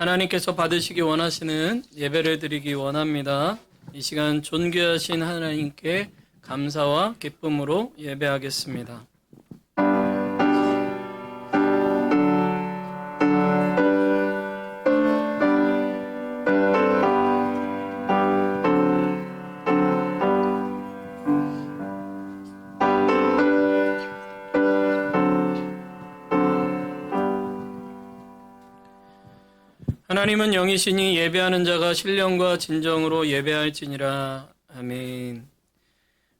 하나님께서 받으시기 원하시는 예배를 드리기 원합니다. 이 시간 존귀하신 하나님께 감사와 기쁨으로 예배하겠습니다. 하나님은 영이시니 예배하는 자가 신령과 진정으로 예배할지니라. 아멘.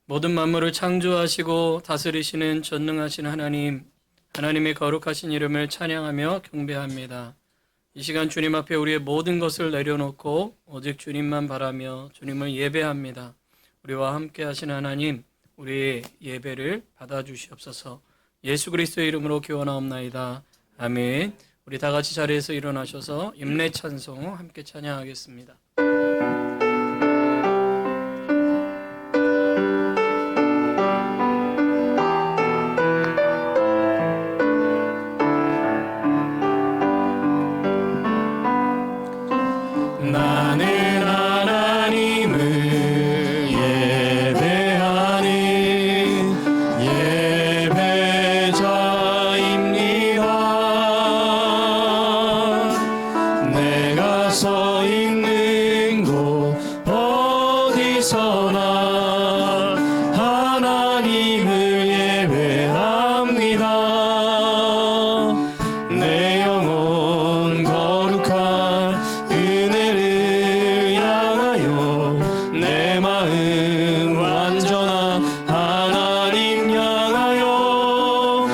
모든 만물을 창조하시고 다스리시는 전능하신 하나님, 하나님의 거룩하신 이름을 찬양하며 경배합니다. 이 시간 주님 앞에 우리의 모든 것을 내려놓고 오직 주님만 바라며 주님을 예배합니다. 우리와 함께 하신 하나님, 우리의 예배를 받아주시옵소서. 예수 그리스도의 이름으로 기원하옵나이다. 아멘. 우리 다 같이 자리에서 일어나셔서 임례 찬송 함께 찬양하겠습니다. 나는 하나님을 예배하는 예배자입니다. 내가 서 있는 곳 어디서나 하나님을 예배합니다. 내 영혼 거룩한 은혜를 향하여 내 마음 완전한 하나님 향하여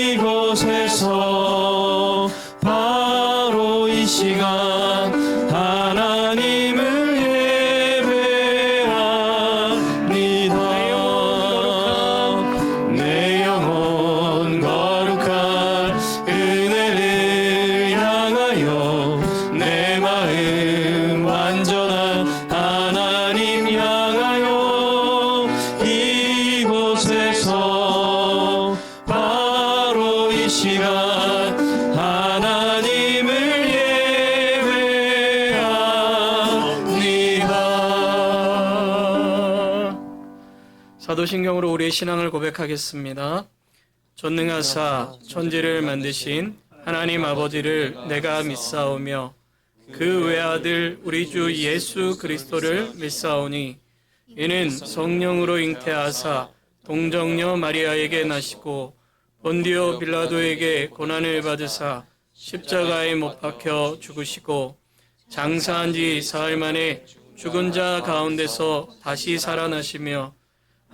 이곳에서 바로 이 시간 하나님을 예배합니다. 내 영혼 거룩한 은혜를 향하여 내 마음 완전한 하나님 향하여 이곳에서 바로 이 시간 하나님을 예배합니다. 사도신경으로 우리의 신앙을 고백하겠습니다. 전능하사 천지를 만드신 하나님 아버지를 내가 믿사오며 그 외아들 우리 주 예수 그리스도를 믿사오니 이는 성령으로 잉태하사 동정녀 마리아에게 나시고 본디오 빌라도에게 고난을 받으사 십자가에 못 박혀 죽으시고 장사한 지 사흘 만에 죽은 자 가운데서 다시 살아나시며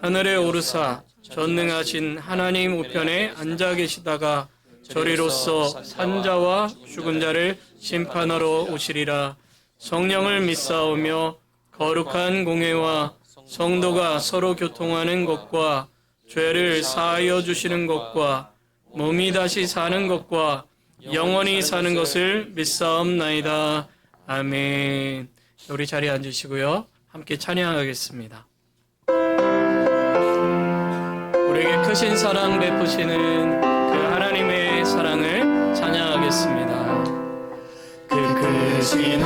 하늘에 오르사 전능하신 하나님 우편에 앉아 계시다가 저리로서 산자와 죽은 자를 심판하러 오시리라. 성령을 믿사오며 거룩한 공회와 성도가 서로 교통하는 것과 죄를 사하여 주시는 것과 몸이 다시 사는 것과 영원히 사는 것을 믿사옵나이다. 아멘. 우리 자리에 앉으시고요. 함께 찬양하겠습니다. 우리에게 크신 사랑 베푸시는 그 하나님의 사랑을 찬양하겠습니다. 그 크신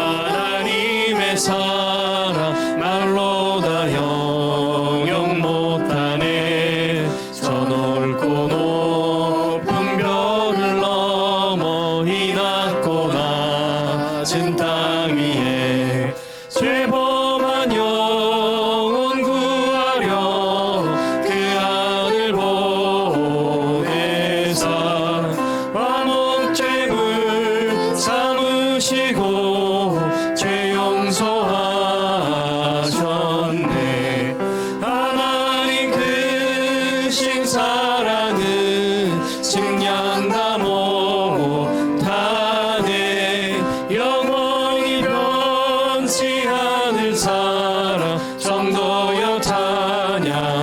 하나님의 사랑 말로 다 영영 못하네. 저 넓고 높은 별을 넘어 이 낮고 낮은 땅 위에 죄범한 영혼 구하려 그 아들 보내사 화목제물 삼으시고 죄 용서하셨네. 하나님 크신 사랑은 증량다 못하네. 영원히 변치 않을 사랑 정도여 찬양하세.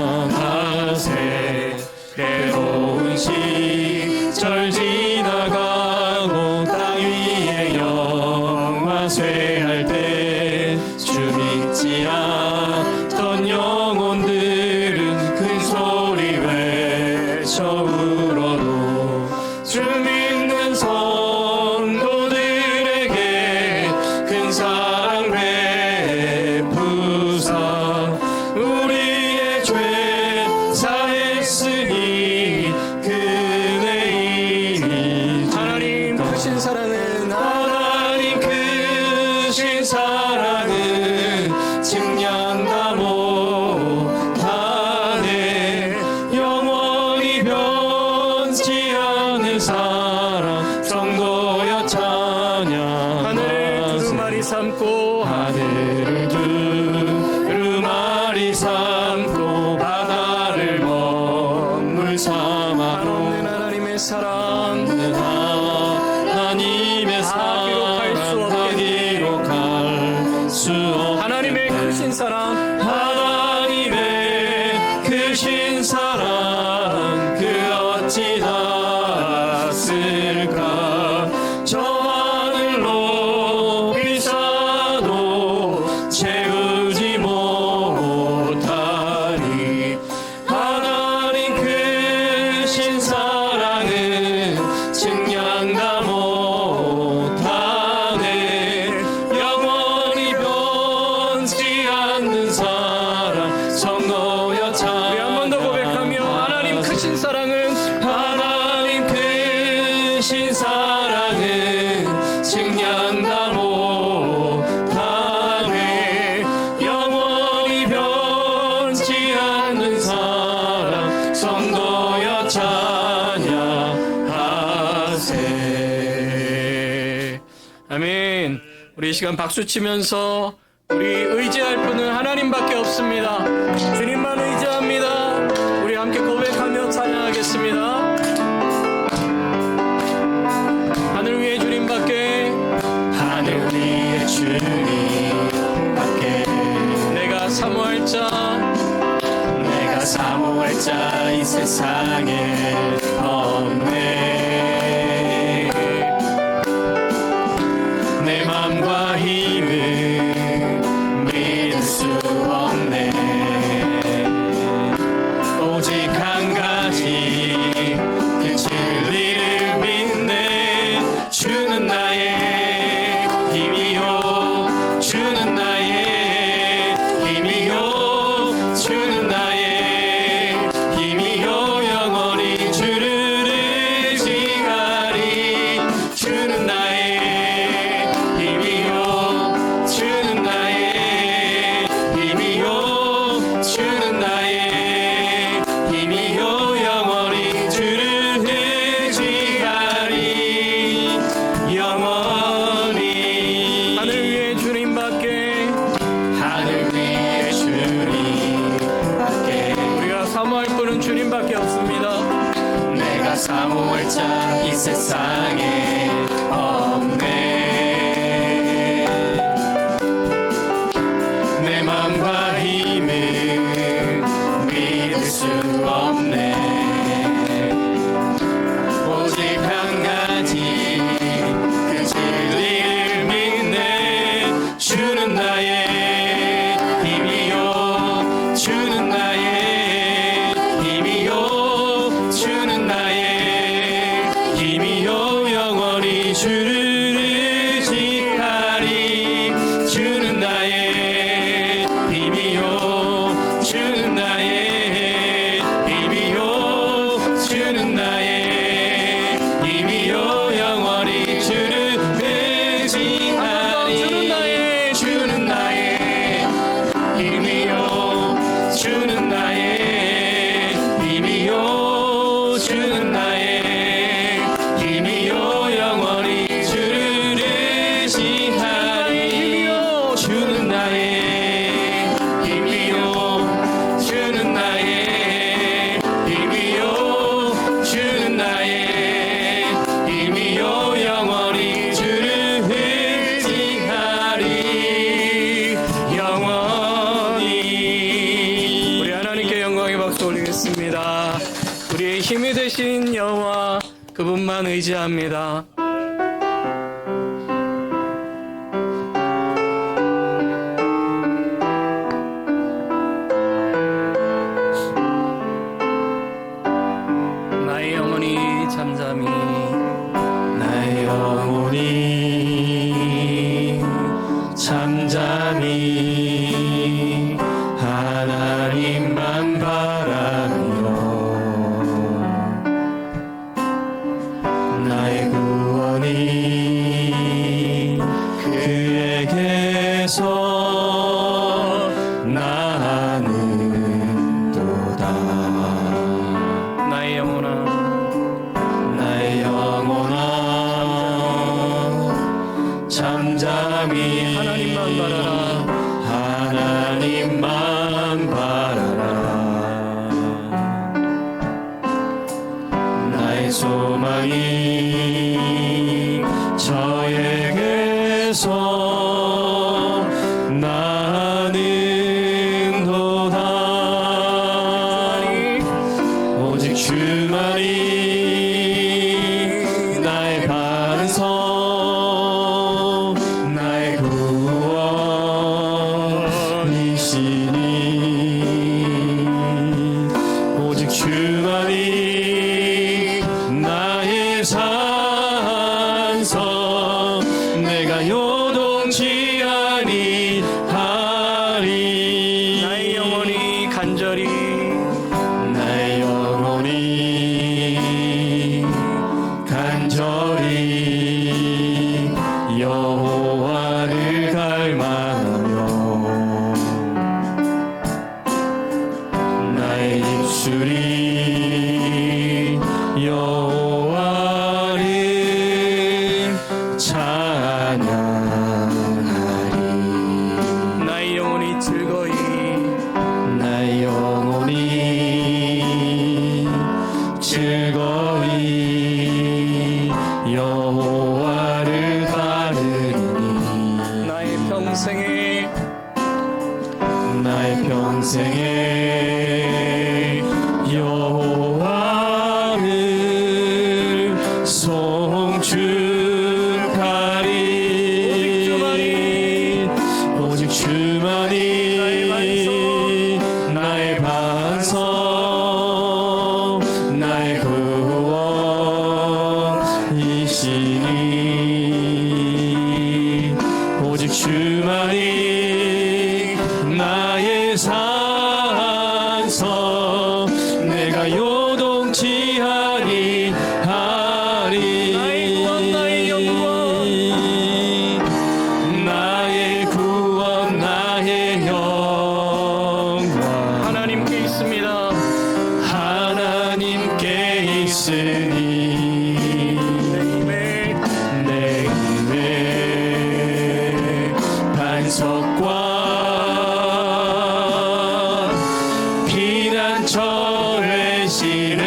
괴로운 시절 지나가고 땅 위에 영화 쇠할 때 주 믿지 않던 영혼들은 큰 소리 외쳐 울어도 주 믿는 성도들 크신 사랑은 하나님 크신 사랑은 측량다 못하네. 영원히 변치 않는 사랑 성도여 찬양. 하늘을 두루마리 삼고 하늘을 두루마리 삼고 바다를 먹물 삼아 한없는 하나님의 사랑 하나님의 사랑 기록할 수 없게 하나님의 크신 사랑 하나님의 크신 사랑 그 어찌 닿았을까. 저 하늘 높이 쌓아도 채우지 못하니 하나님 크신 사랑은 측량다 못하네. 영원히 변치 않는 사랑 성도여 찬양. 우리 한 번 더 고백하며 하나님 크신 사랑은 하나님 크신 사랑은 측량다 못하네. 영원히 변치 않는 사랑 성도여 찬양하세. 아멘. 우리 이 시간 박수 치면서 우리 의지할 분은 하나님밖에 없습니다. 주님만 의지합니다. 우리 함께 고백하며 찬양하겠습니다. 하늘 위에 주님밖에 하늘 위에 주님밖에 내가 사모할 자 내가 사모할 자 이 세상에 없네. 내 맘과 힘을 믿을 수 없네. 오직 한 가지 그 진리를 믿네. 주는 나의 힘이요 주는 나의 힘이요 주는 나의 힘이요 영원히 주를 의지하리. 주는 나의 힘이요 주는 나의 힘이요 주는 나의 힘이요 영원히 주를 의지하리. 영원히 하늘 위에 주님밖에 하늘 위에 주님밖에 우리가 사모할 분은 주님밖에 없습니다. 내가 사모할 자 이 세상에 없네. 내 맘과 힘을 믿을 수 없네. 오직 한 가지 그 진리를 믿네. 주는 나의 힘이요 주는 나의 힘이요 주는 나의 힘이요 영원히 주를 의지하리. 주는 나의 힘이요 주는 나의 힘이요 주는 나의 힘이요 영원히 주를 의지하리. 주는 나의 힘이요 주는 나의 힘이요 주는 나의 힘이요 영원히 주를 의지하리. 주는 나의 힘이요 주는 나의 힘이요 주는 나의 힘이요 영원히 주를 의지하리. 영원히. 우리 하나님께 영광의 박수 올리겠습니다. 우리의 힘이 되신 여호와 그분만 의지합니다. 나의 영혼이 잠잠히 나의 영혼이 잠잠히 하나님만 바라며 나의 구원이 소망이 하나님만 바라라. 하나님만 바라라. 나의 소망이 저에게서 나는 도다. 오직 주만이 나의 반석, 나의 구원이시니. 오직 주만이 나의 산석, 내가 요동치 아니하리. 나의 영혼이 간절히 나의 영혼이 간절히 여호와를 갈망하며 나의 입술이 여호와를 찬양하리. 나의 영혼이 즐거이 나의 영혼이 즐거이 여호와를 따르니. 나의 평생에 여호와를 송축하리. 오직 주만이 나의 반석, 나의 구원이시니. 오직 주만이 나의 산석, 내가 요동치 아니하리. 나의 구원, 나의 영광 하나님께 있습니다. 하나님께 있으니. 내 힘의 반석과 피난처 되시네.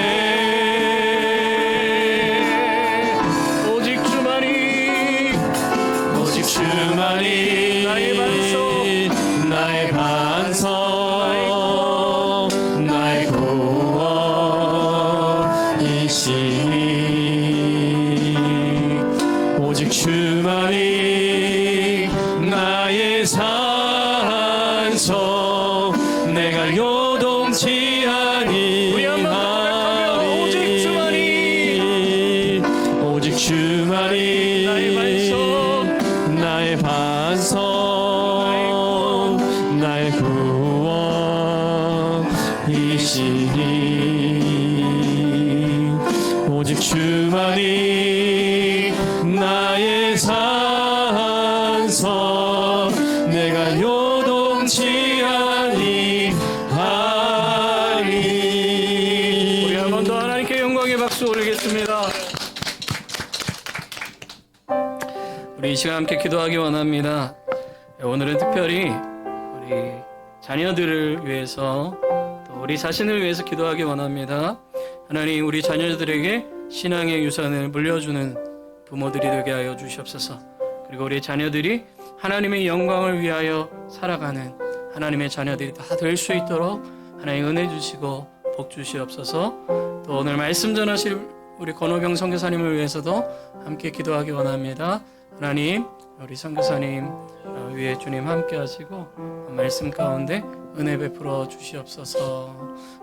오직 주만이 나의 반석, 나의 구원이시니. 오직 주만이 나의 산석, 내가 요동치 우리 한번 고백하며 아니하리. 오직 주만이 나의 반석, 나의 구원이시니. 오직 주만이 나의 산석, 내가 요동치 아니하리. 우리 한 번 더 하나님께 영광의 박수 올리겠습니다. 우리 이 시간 함께 기도하기 원합니다. 오늘은 특별히 우리 자녀들을 위해서 또 우리 자신을 위해서 기도하기 원합니다. 하나님, 우리 자녀들에게 신앙의 유산을 물려주는 부모들이 되게 하여 주시옵소서. 그리고 우리 자녀들이 하나님의 영광을 위하여 살아가는 하나님의 자녀들이 다 될 수 있도록 하나님 은혜 주시고 복 주시옵소서. 또 오늘 말씀 전하실 우리 권호경 선교사님을 위해서도 함께 기도하기 원합니다. 하나님, 우리 선교사님 위에 주님 함께 하시고 말씀 가운데 은혜 베풀어 주시옵소서.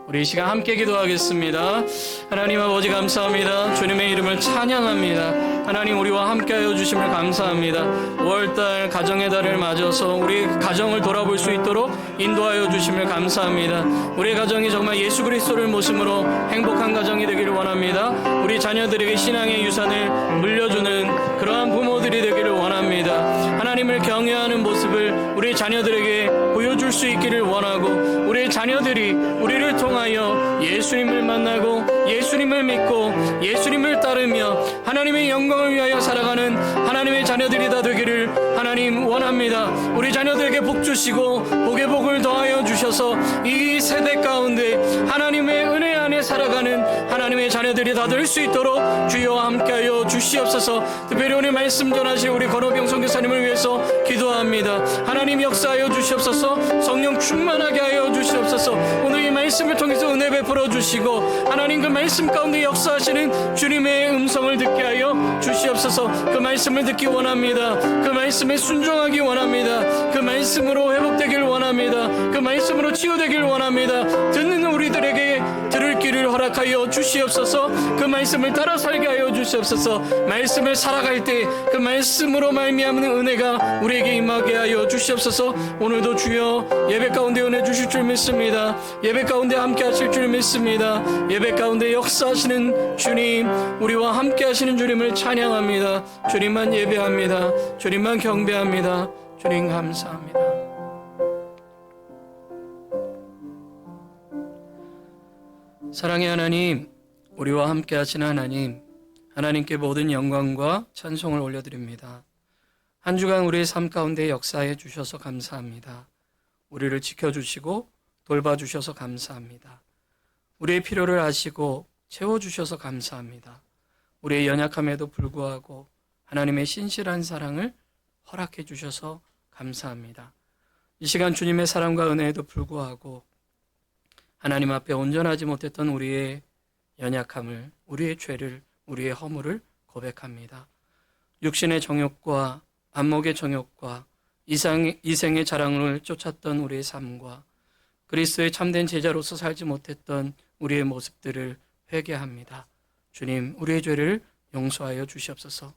우리 이 시간 함께 기도하겠습니다. 하나님 아버지 감사합니다. 주님의 이름을 찬양합니다. 하나님, 우리와 함께하여 주심을 감사합니다. 5월달 가정의 달을 맞아서 우리 가정을 돌아볼 수 있도록 인도하여 주심을 감사합니다. 우리 가정이 정말 예수 그리스도를 모심으로 행복한 가정이 되기를 원합니다. 우리 자녀들에게 신앙의 유산을 물려주는 그러한 부모들이 되기를 원합니다. 하나님을 경외하는 모습을 우리 자녀들에게 보여줄 수 있기를 원하고, 우리 자녀들이 우리를 통하여 예수님을 만나고 예수님을 믿고 예수님을 따르며 하나님의 영광을 위하여 살아가는 하나님의 자녀들이 다 되기를 하나님 원합니다. 우리 자녀들에게 복 주시고 복에 복을 더하여 주셔서 이 세대 가운데 하나님의 은혜 안에 살아가는 하나님의 자녀들이 다 될 수 있도록 주여 함께하여 주시옵소서. 특별히 오늘 말씀 전하실 우리 권호병 선교사님을 위해서 기도합니다. 하나님 역사하여 주시옵소서. 성령 충만하게 하여 주시옵소서. 오늘 이 말씀을 통해서 은혜 베풀어 주시고 하나님 그 말씀 가운데 역사하시는 주님의 음성을 듣게 하여 주시옵소서. 그 말씀을 듣기 원합니다. 그 말씀에 순종하기 원합니다. 그 말씀으로 회복되길 원합니다. 그 말씀으로 치유되길 원합니다. 듣는 우리들에게 들을 길을 허락하여 주시옵소서. 그 말씀을 따라 살게 하여 주시옵소서. 말씀을 살아갈 때 그 말씀으로 말미암는 은혜가 우리에게 임하게 하여 주시옵소서. 오늘도 주여 예배 가운데 은혜 주실 줄 믿습니다. 예배 가운데 함께 하실 줄 믿습니다. 예배 가운데 역사하시는 주님, 우리와 함께 하시는 주님을 찬양합니다. 주님만 예배합니다. 주님만 경배합니다. 주님 감사합니다. 사랑의 하나님, 우리와 함께 하시는 하나님, 하나님께 모든 영광과 찬송을 올려드립니다. 한 주간 우리의 삶 가운데 역사해 주셔서 감사합니다. 우리를 지켜주시고 돌봐주셔서 감사합니다. 우리의 필요를 아시고 채워주셔서 감사합니다. 우리의 연약함에도 불구하고 하나님의 신실한 사랑을 허락해 주셔서 감사합니다. 이 시간 주님의 사랑과 은혜에도 불구하고 하나님 앞에 온전하지 못했던 우리의 연약함을, 우리의 죄를, 우리의 허물을 고백합니다. 육신의 정욕과 안목의 정욕과 이생의 자랑을 쫓았던 우리의 삶과 그리스도의 참된 제자로서 살지 못했던 우리의 모습들을 회개합니다. 주님, 우리의 죄를 용서하여 주시옵소서.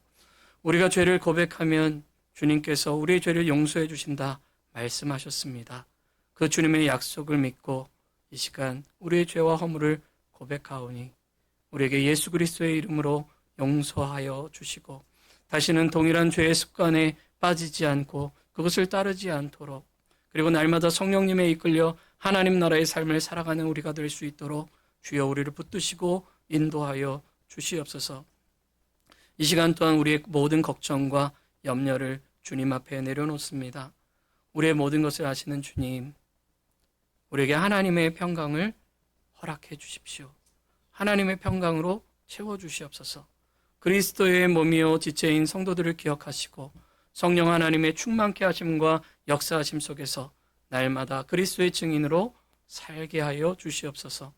우리가 죄를 고백하면 주님께서 우리의 죄를 용서해 주신다 말씀하셨습니다. 그 주님의 약속을 믿고 이 시간 우리의 죄와 허물을 고백하오니 우리에게 예수 그리스도의 이름으로 용서하여 주시고 다시는 동일한 죄의 습관에 빠지지 않고 그것을 따르지 않도록, 그리고 날마다 성령님에 이끌려 하나님 나라의 삶을 살아가는 우리가 될 수 있도록 주여 우리를 붙드시고 인도하여 주시옵소서. 이 시간 또한 우리의 모든 걱정과 염려를 주님 앞에 내려놓습니다. 우리의 모든 것을 아시는 주님, 우리에게 하나님의 평강을 허락해 주십시오. 하나님의 평강으로 채워주시옵소서. 그리스도의 몸이요 지체인 성도들을 기억하시고 성령 하나님의 충만케 하심과 역사하심 속에서 날마다 그리스도의 증인으로 살게 하여 주시옵소서.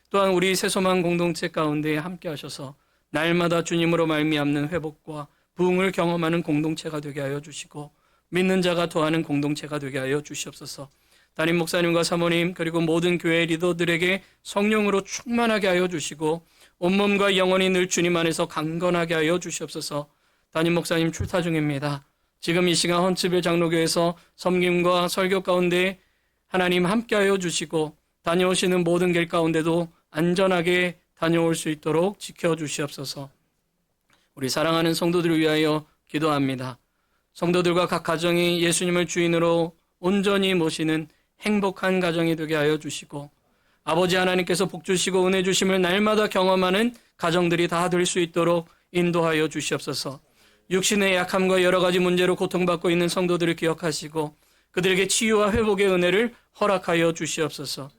또한 우리 새소망 공동체 가운데 함께 하셔서 날마다 주님으로 말미암는 회복과 부흥을 경험하는 공동체가 되게 하여 주시고 믿는 자가 더하는 공동체가 되게 하여 주시옵소서. 담임 목사님과 사모님 그리고 모든 교회 리더들에게 성령으로 충만하게 하여 주시고 온몸과 영혼이 늘 주님 안에서 강건하게 하여 주시옵소서. 담임 목사님 출타 중입니다. 지금 이 시간 헌츠빌 장로교에서 섬김과 설교 가운데 하나님 함께하여 주시고 다녀오시는 모든 길 가운데도 안전하게 다녀올 수 있도록 지켜주시옵소서. 우리 사랑하는 성도들을 위하여 기도합니다. 성도들과 각 가정이 예수님을 주인으로 온전히 모시는 행복한 가정이 되게 하여 주시고 아버지 하나님께서 복 주시고 은혜 주심을 날마다 경험하는 가정들이 다 될 수 있도록 인도하여 주시옵소서. 육신의 약함과 여러 가지 문제로 고통받고 있는 성도들을 기억하시고 그들에게 치유와 회복의 은혜를 허락하여 주시옵소서.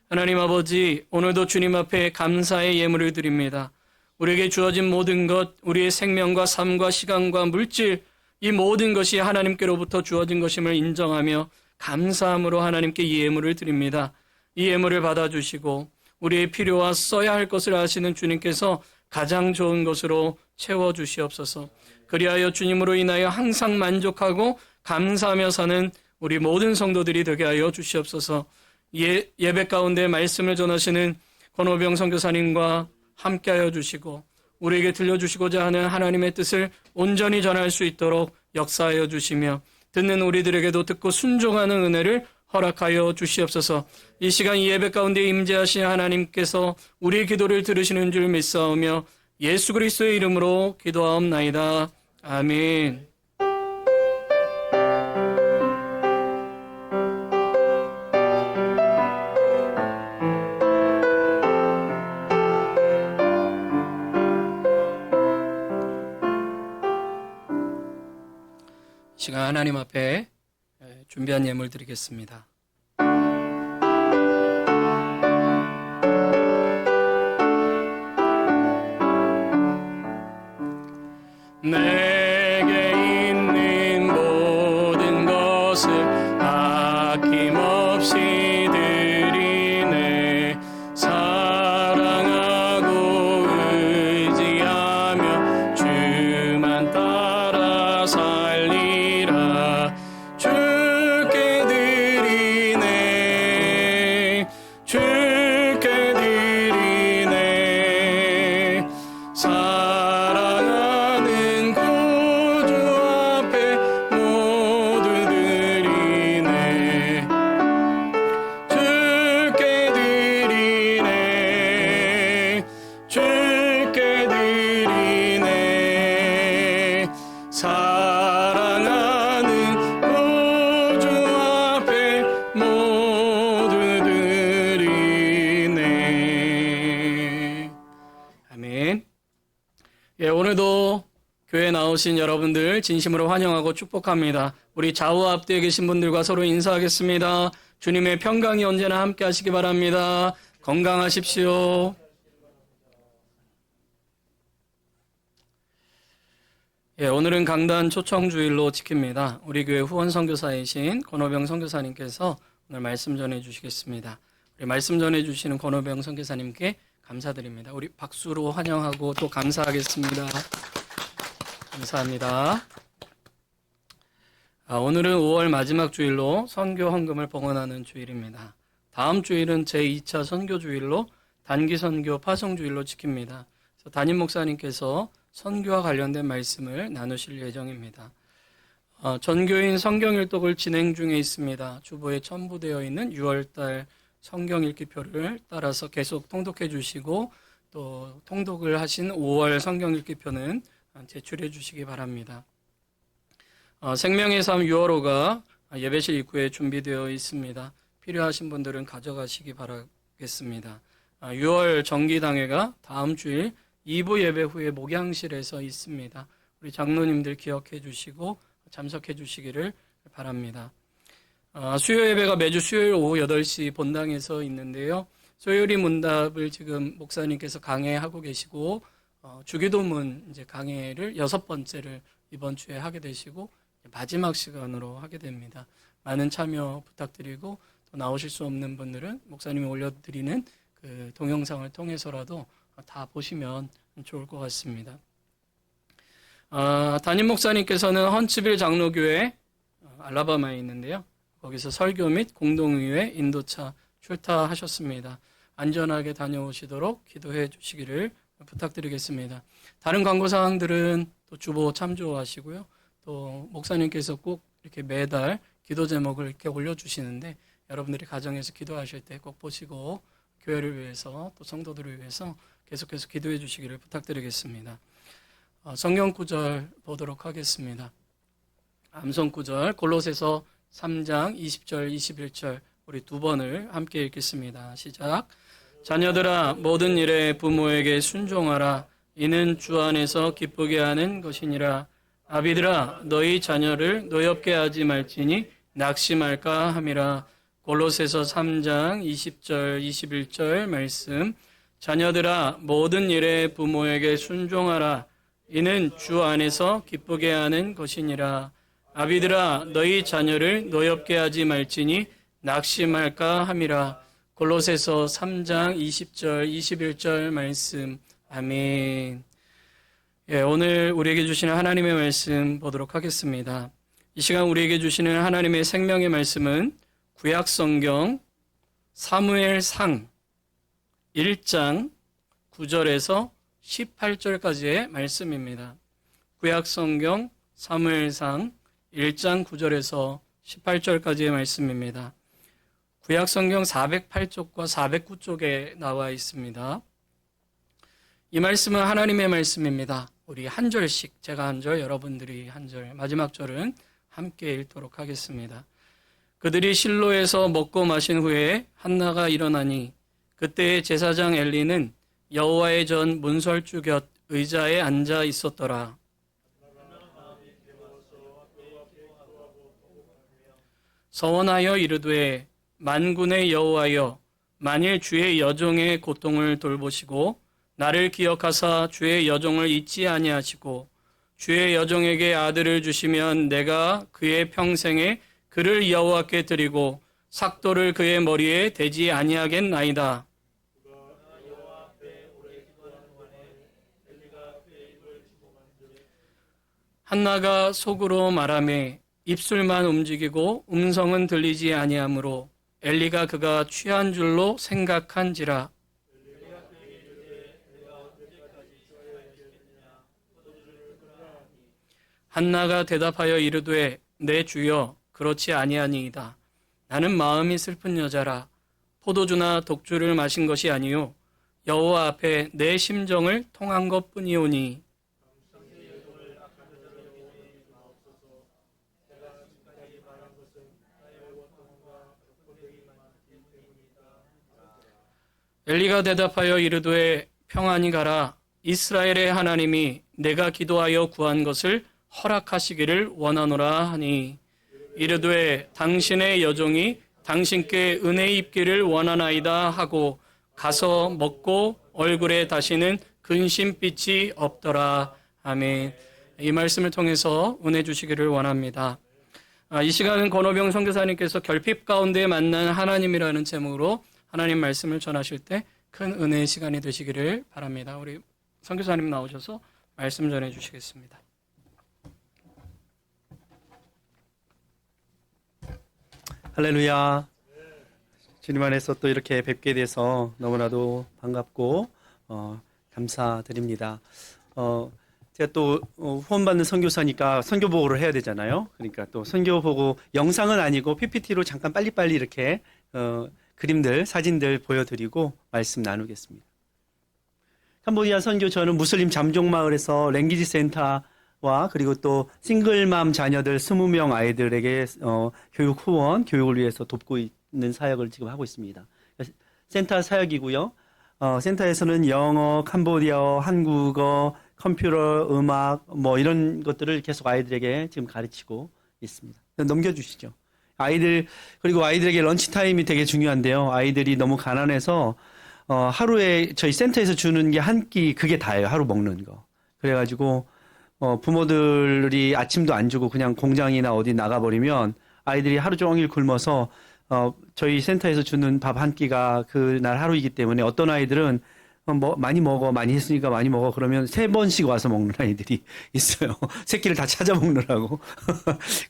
하나님 아버지, 오늘도 주님 앞에 감사의 예물을 드립니다. 우리에게 주어진 모든 것, 우리의 생명과 삶과 시간과 물질, 이 모든 것이 하나님께로부터 주어진 것임을 인정하며 감사함으로 하나님께 이 예물을 드립니다. 이 예물을 받아주시고 우리의 필요와 써야 할 것을 아시는 주님께서 가장 좋은 것으로 채워주시옵소서. 그리하여 주님으로 인하여 항상 만족하고 감사하며 사는 우리 모든 성도들이 되게 하여 주시옵소서. 예배 가운데 말씀을 전하시는 권호병 선교사님과 함께하여 주시고 우리에게 들려주시고자 하는 하나님의 뜻을 온전히 전할 수 있도록 역사하여 주시며 듣는 우리들에게도 듣고 순종하는 은혜를 허락하여 주시옵소서. 이 시간 이 예배 가운데 임재하신 하나님께서 우리의 기도를 들으시는 줄 믿사오며 예수 그리스도의 이름으로 기도하옵나이다. 아멘. 시간 하나님 앞에 준비한 예물 드리겠습니다. 내게 있는 모든 것을 아낌없이 드리네. 사랑하고 의지하며 주만 따라 살리라. 주께 드리네. 주께 드리네. 사랑하는 구주 앞에 모두 드리네. 주께 드리네. 주께 드리네. 사랑하는 구주 앞에 모두 드리네. 아멘. 오늘도 교회에 나오신 여러분들 진심으로 환영하고 축복합니다. 우리 좌우 앞뒤에 계신 분들과 서로 인사하겠습니다. 주님의 평강이 언제나 함께 하시기 바랍니다. 건강하십시오. 오늘은 강단 초청주일로 지킵니다. 우리 교회 후원 선교사이신 권호병 선교사님께서 오늘 말씀 전해주시겠습니다. 우리 말씀 전해주시는 권호병 선교사님께 감사드립니다. 우리 박수로 환영하고 또 감사하겠습니다. 감사합니다. 오늘은 5월 마지막 주일로 선교 헌금을 봉헌하는 주일입니다. 다음 주일은 제2차 선교주일로 단기 선교 파송주일로 지킵니다. 담임 목사님께서 선교와 관련된 말씀을 나누실 예정입니다. 전교인 성경일독을 진행 중에 있습니다. 주보에 첨부되어 있는 6월달 성경 읽기표를 따라서 계속 통독해 주시고 또 통독을 하신 5월 성경 읽기표는 제출해 주시기 바랍니다. 생명의 삶 6월호가 예배실 입구에 준비되어 있습니다. 필요하신 분들은 가져가시기 바라겠습니다. 6월 정기당회가 다음 주일 2부 예배 후에 목양실에서 있습니다. 우리 장로님들 기억해 주시고 참석해 주시기를 바랍니다. 수요 예배가 매주 수요일 오후 8시 본당에서 있는데요. 소요리 문답을 지금 목사님께서 강해하고 계시고 주기도문 이제 강해를 6번째를 이번 주에 하게 되시고 마지막 시간으로 하게 됩니다. 많은 참여 부탁드리고 또 나오실 수 없는 분들은 목사님이 올려드리는 그 동영상을 통해서라도 다 보시면 좋을 것 같습니다. 담임 목사님께서는 헌츠빌 장로교회 알라바마에 있는데요. 거기서 설교 및 공동의회 인도차 출타하셨습니다. 안전하게 다녀오시도록 기도해 주시기를 부탁드리겠습니다. 다른 광고 사항들은 또 주보 참조하시고요. 또 목사님께서 꼭 이렇게 매달 기도 제목을 이렇게 올려주시는데 여러분들이 가정에서 기도하실 때 꼭 보시고 교회를 위해서 또 성도들을 위해서 계속해서 기도해 주시기를 부탁드리겠습니다. 성경 구절 보도록 하겠습니다. 암송 구절 골로새서 3장 20절 21절 우리 두 번을 함께 읽겠습니다. 시작. 자녀들아 모든 일에 부모에게 순종하라. 이는 주 안에서 기쁘게 하는 것이니라. 아비들아 너희 자녀를 노엽게 하지 말지니 낙심할까 함이라. 골로새서 3장 20절 21절 말씀. 자녀들아 모든 일에 부모에게 순종하라. 이는 주 안에서 기쁘게 하는 것이니라. 아비들아 너희 자녀를 노엽게 하지 말지니 낙심할까 함이라. 골로새서 3장 20절 21절 말씀. 아멘. 오늘 우리에게 주시는 하나님의 말씀 보도록 하겠습니다. 이 시간 우리에게 주시는 하나님의 생명의 말씀은 구약성경 사무엘상 1장 9절에서 18절까지의 말씀입니다. 구약성경 사무엘상 1장 9절에서 18절까지의 말씀입니다. 구약성경 408쪽과 409쪽에 나와 있습니다. 이 말씀은 하나님의 말씀입니다. 우리 한 절씩, 제가 한 절, 여러분들이 한 절, 마지막 절은 함께 읽도록 하겠습니다. 그들이 실로에서 먹고 마신 후에 한나가 일어나니 그때의 제사장 엘리는 여호와의 전 문설주 곁 의자에 앉아 있었더라. 서원하여 이르되 만군의 여호와여 만일 주의 여종의 고통을 돌보시고 나를 기억하사 주의 여종을 잊지 아니하시고 주의 여종에게 아들을 주시면 내가 그의 평생에 그를 여호와께 드리고 삭도를 그의 머리에 대지 아니하겠나이다. 한나가 속으로 말하매 입술만 움직이고 음성은 들리지 아니하므로 엘리가 그가 취한 줄로 생각한지라. 한나가 대답하여 이르되 내 주여 그렇지 아니하니이다. 나는 마음이 슬픈 여자라. 포도주나 독주를 마신 것이 아니요 여호와 앞에 내 심정을 통한 것뿐이오니. 엘리가 대답하여 이르되 평안히 가라. 이스라엘의 하나님이 내가 기도하여 구한 것을 허락하시기를 원하노라 하니 이르되 당신의 여종이 당신께 은혜 입기를 원하나이다 하고 가서 먹고 얼굴에 다시는 근심빛이 없더라. 아멘. 이 말씀을 통해서 은혜 주시기를 원합니다. 이 시간은 권호병 선교사님께서 결핍 가운데 만난 하나님이라는 제목으로 하나님 말씀을 전하실 때 큰 은혜의 시간이 되시기를 바랍니다. 우리 선교사님 나오셔서 말씀 전해 주시겠습니다. 할렐루야. 주님 안에서 또 이렇게 뵙게 돼서 너무나도 반갑고 감사드립니다. 제가 또 후원받는 선교사니까 선교 보고를 해야 되잖아요. 그러니까 또 선교 보고 영상은 아니고 PPT로 잠깐 빨리빨리 이렇게 그림들, 사진들 보여드리고 말씀 나누겠습니다. 캄보디아 선교 저는 무슬림 잠종마을에서 랭귀지 센터와 그리고 또 싱글맘 자녀들 20명 아이들에게 교육 후원, 교육을 위해서 돕고 있는 사역을 지금 하고 있습니다. 센터 사역이고요. 센터에서는 영어, 캄보디아어, 한국어, 컴퓨터, 음악 뭐 이런 것들을 계속 아이들에게 지금 가르치고 있습니다. 넘겨주시죠. 그리고 아이들에게 런치타임이 되게 중요한데요. 아이들이 너무 가난해서, 하루에 저희 센터에서 주는 게 한 끼, 그게 다예요. 하루 먹는 거. 그래가지고, 부모들이 아침도 안 주고 그냥 공장이나 어디 나가버리면 아이들이 하루 종일 굶어서, 저희 센터에서 주는 밥 한 끼가 그날 하루이기 때문에 어떤 아이들은 많이 먹어, 많이 했으니까 많이 먹어. 그러면 3번씩 와서 먹는 아이들이 있어요. 새끼를 다 찾아 먹느라고.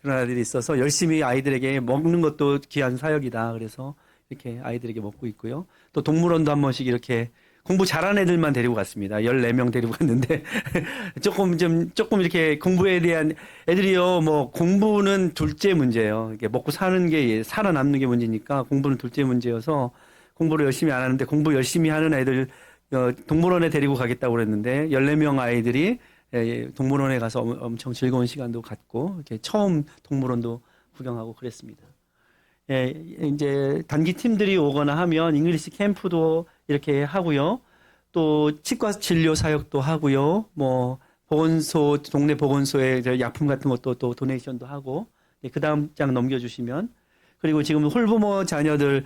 그런 아이들이 있어서 열심히 아이들에게 먹는 것도 귀한 사역이다. 그래서 이렇게 아이들에게 먹고 있고요. 또 동물원도 한 번씩 이렇게 공부 잘하는 애들만 데리고 갔습니다. 14명 데리고 갔는데 조금 이렇게 공부에 대한 애들이요. 뭐 공부는 둘째 문제예요. 이게 먹고 사는 게 살아남는 게 문제니까 공부는 둘째 문제여서 공부를 열심히 안 하는데 공부 열심히 하는 애들 동물원에 데리고 가겠다고 그랬는데 14명 아이들이 동물원에 가서 엄청 즐거운 시간도 갖고 이렇게 처음 동물원도 구경하고 그랬습니다. 이제 단기 팀들이 오거나 하면 잉글리시 캠프도 이렇게 하고요. 또 치과 진료 사역도 하고요. 뭐 보건소, 동네 보건소에 약품 같은 것도 또 도네이션도 하고. 그 다음 장 넘겨주시면. 그리고 지금 홀부모 자녀들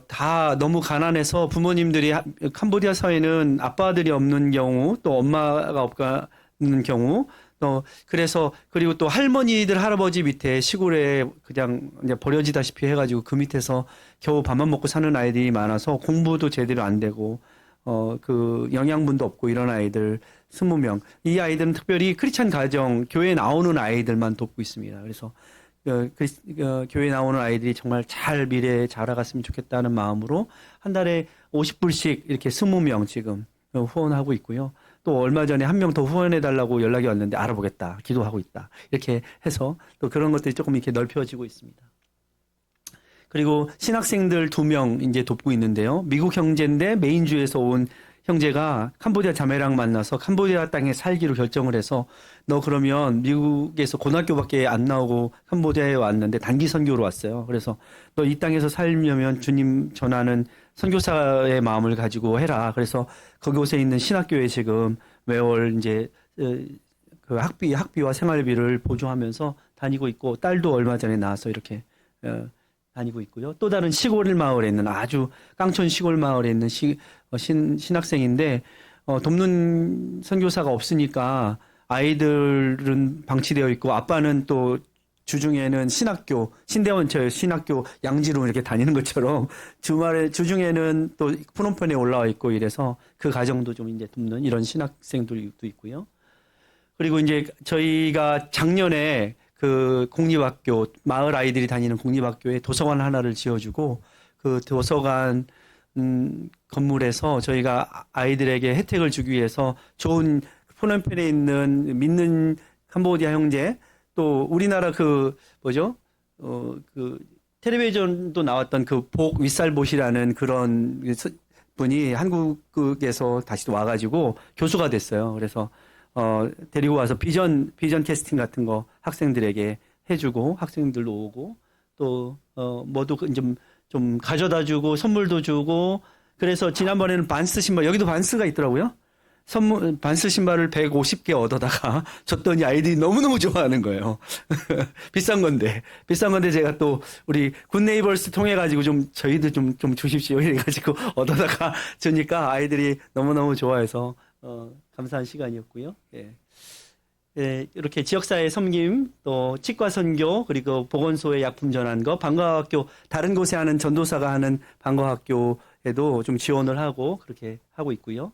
다 너무 가난해서 부모님들이 캄보디아 사회는 아빠들이 없는 경우 또 엄마가 없는 경우 그래서 그리고 또 할머니들 할아버지 밑에 시골에 그냥 이제 버려지다시피 해가지고 그 밑에서 겨우 밥만 먹고 사는 아이들이 많아서 공부도 제대로 안 되고 그 영양분도 없고 이런 아이들 20명. 이 아이들은 특별히 크리스찬 가정 교회에 나오는 아이들만 돕고 있습니다. 그래서 교회 나오는 아이들이 정말 잘 미래에 자라갔으면 좋겠다는 마음으로 한 달에 50불씩 이렇게 20명 지금 후원하고 있고요. 또 얼마 전에 한 명 더 후원해달라고 연락이 왔는데 알아보겠다, 기도하고 있다. 이렇게 해서 또 그런 것들이 조금 이렇게 넓혀지고 있습니다. 그리고 신학생들 2명 이제 돕고 있는데요. 미국 형제인데 메인주에서 온 형제가 캄보디아 자매랑 만나서 캄보디아 땅에 살기로 결정을 해서 너 그러면 미국에서 고등학교밖에 안 나오고 캄보디아에 왔는데 단기 선교로 왔어요. 그래서 너 이 땅에서 살려면 주님 전하는 선교사의 마음을 가지고 해라. 그래서 그곳에 있는 신학교에 지금 매월 이제 그 학비와 생활비를 보조하면서 다니고 있고 딸도 얼마 전에 나와서 이렇게 다니고 있고요. 또 다른 시골 마을에 있는 아주 깡촌 시골 마을에 있는 신학생인데 돕는 선교사가 없으니까 아이들은 방치되어 있고 아빠는 또 주중에는 신학교 신대원 저 신학교 양지로 이렇게 다니는 것처럼 주중에는 또 푸놈펜에 올라와 있고 이래서 그 가정도 좀 이제 돕는 이런 신학생들도 있고요. 그리고 이제 저희가 작년에 그 공립학교 마을 아이들이 다니는 공립학교에 도서관 하나를 지어주고 그 도서관 건물에서 저희가 아이들에게 혜택을 주기 위해서 좋은 푸놈펜에 있는 믿는 캄보디아 형제 또 우리나라 그 텔레비전도 나왔던 그 윗살봇이라는 그런 분이 한국에서 다시 와가지고 교수가 됐어요. 그래서 데리고 와서 비전 캐스팅 같은 거 학생들에게 해주고 학생들도 오고 또 뭐도 좀 가져다 주고 선물도 주고 그래서 지난번에는 반스 신발 여기도 반스가 있더라고요. 반스 신발을 150개 얻어다가 줬더니 아이들이 너무너무 좋아하는 거예요. 비싼 건데 제가 또 우리 굿네이버스 통해가지고 저희도 좀 주십시오. 이래가지고 얻어다가 주니까 아이들이 너무너무 좋아해서, 감사한 시간이었고요. 예. 예, 이렇게 지역사회 섬김, 또 치과 선교, 그리고 보건소에 약품 전한 거, 방과학교, 다른 곳에 하는 전도사가 하는 방과학교에도 좀 지원을 하고 그렇게 하고 있고요.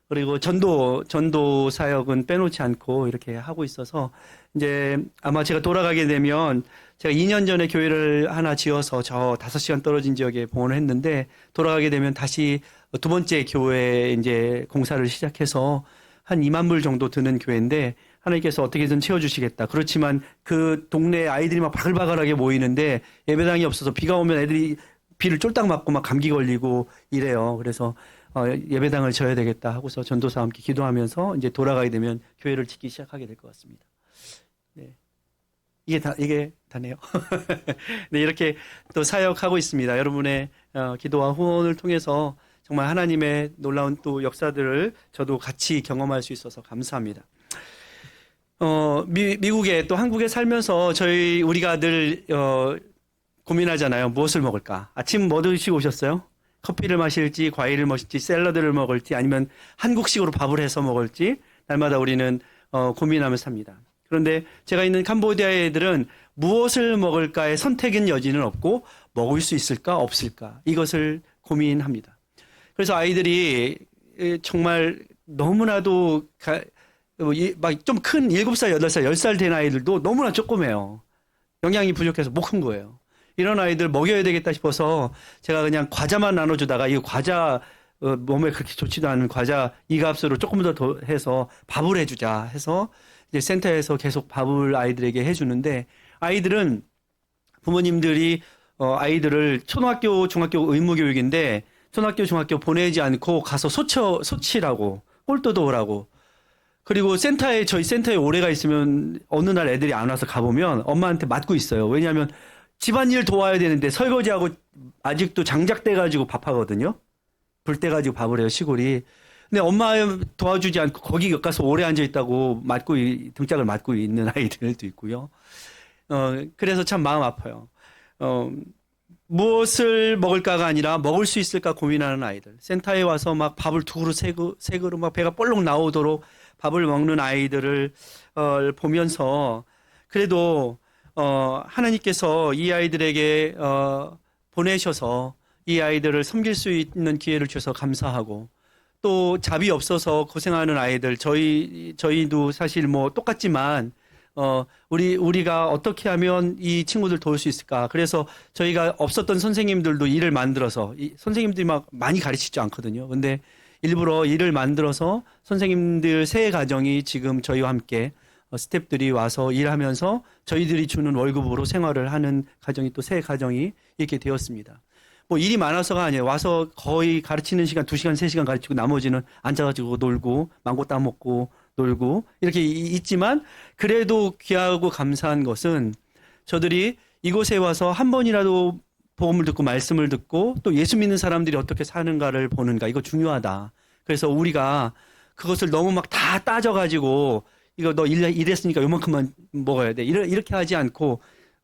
그리고 전도 사역은 빼놓지 않고 이렇게 하고 있어서 이제 아마 제가 돌아가게 되면 제가 2년 전에 교회를 하나 지어서 저 5시간 떨어진 지역에 봉헌을 했는데 돌아가게 되면 다시 두 번째 교회 이제 공사를 시작해서 한 2만 불 정도 드는 교회인데 하나님께서 어떻게든 채워주시겠다. 그렇지만 그 동네 아이들이 막 바글바글하게 모이는데 예배당이 없어서 비가 오면 애들이 비를 쫄딱 맞고 막 감기 걸리고 이래요. 그래서 예배당을 져야 되겠다 하고서 전도사와 함께 기도하면서 이제 돌아가게 되면 교회를 짓기 시작하게 될 것 같습니다. 네. 이게 다네요. 네, 이렇게 또 사역하고 있습니다. 여러분의 기도와 후원을 통해서 정말 하나님의 놀라운 또 역사들을 저도 같이 경험할 수 있어서 감사합니다. 미국에 또 한국에 살면서 우리가 늘 고민하잖아요. 무엇을 먹을까? 아침 뭐 드시고 오셨어요? 커피를 마실지, 과일을 먹을지, 샐러드를 먹을지, 아니면 한국식으로 밥을 해서 먹을지, 날마다 우리는 고민하면서 삽니다. 그런데 제가 있는 캄보디아의 애들은 무엇을 먹을까의 선택의 여지는 없고, 먹을 수 있을까, 없을까, 이것을 고민합니다. 그래서 아이들이 정말 너무나도 막 좀 큰 7살, 8살, 10살 된 아이들도 너무나 조그매요. 영양이 부족해서 못 큰 거예요. 이런 아이들 먹여야 되겠다 싶어서 제가 그냥 과자만 나눠주다가 이 과자 몸에 그렇게 좋지도 않은 과자 이 값으로 조금 더 해서 밥을 해주자 해서 이제 센터에서 계속 밥을 아이들에게 해주는데 아이들은 부모님들이 아이들을 초등학교, 중학교 의무교육인데 초등학교, 중학교 보내지 않고 가서 소치라고 홀도도 오라고 그리고 저희 센터에 오래가 있으면 어느 날 애들이 안 와서 가보면 엄마한테 맞고 있어요. 왜냐하면 집안일 도와야 되는데 설거지하고 아직도 장작대가지고 밥하거든요. 불 떼가지고 밥을 해요, 시골이. 근데 엄마 도와주지 않고 거기 가서 오래 앉아있다고 등짝을 맞고 있는 아이들도 있고요. 그래서 참 마음 아파요. 무엇을 먹을까가 아니라 먹을 수 있을까 고민하는 아이들. 센터에 와서 막 밥을 2그릇, 3그릇 막 배가 볼록 나오도록 밥을 먹는 아이들을 보면서 그래도 하나님께서 이 아이들에게 보내셔서 이 아이들을 섬길 수 있는 기회를 주셔서 감사하고 또 잡이 없어서 고생하는 아이들 저희도 사실 뭐 똑같지만 우리가 어떻게 하면 이 친구들 도울 수 있을까? 그래서 저희가 없었던 선생님들도 일을 만들어서 선생님들이 막 많이 가르치지 않거든요. 근데 일부러 일을 만들어서 선생님들 세 가정이 지금 저희와 함께 스태프들이 와서 일하면서 저희들이 주는 월급으로 생활을 하는 가정이 또 세 가정이 이렇게 되었습니다. 뭐 일이 많아서가 아니에요. 와서 거의 가르치는 시간 2시간, 3시간 가르치고 나머지는 앉아가지고 놀고 망고 따먹고 놀고 이렇게 있지만 그래도 귀하고 감사한 것은 저들이 이곳에 와서 한 번이라도 복음을 듣고 말씀을 듣고 또 예수 믿는 사람들이 어떻게 사는가를 보는가 이거 중요하다. 그래서 우리가 그것을 너무 막 다 따져가지고 이거 너 일했으니까 요만큼만 먹어야 돼. 이렇게 하지 않고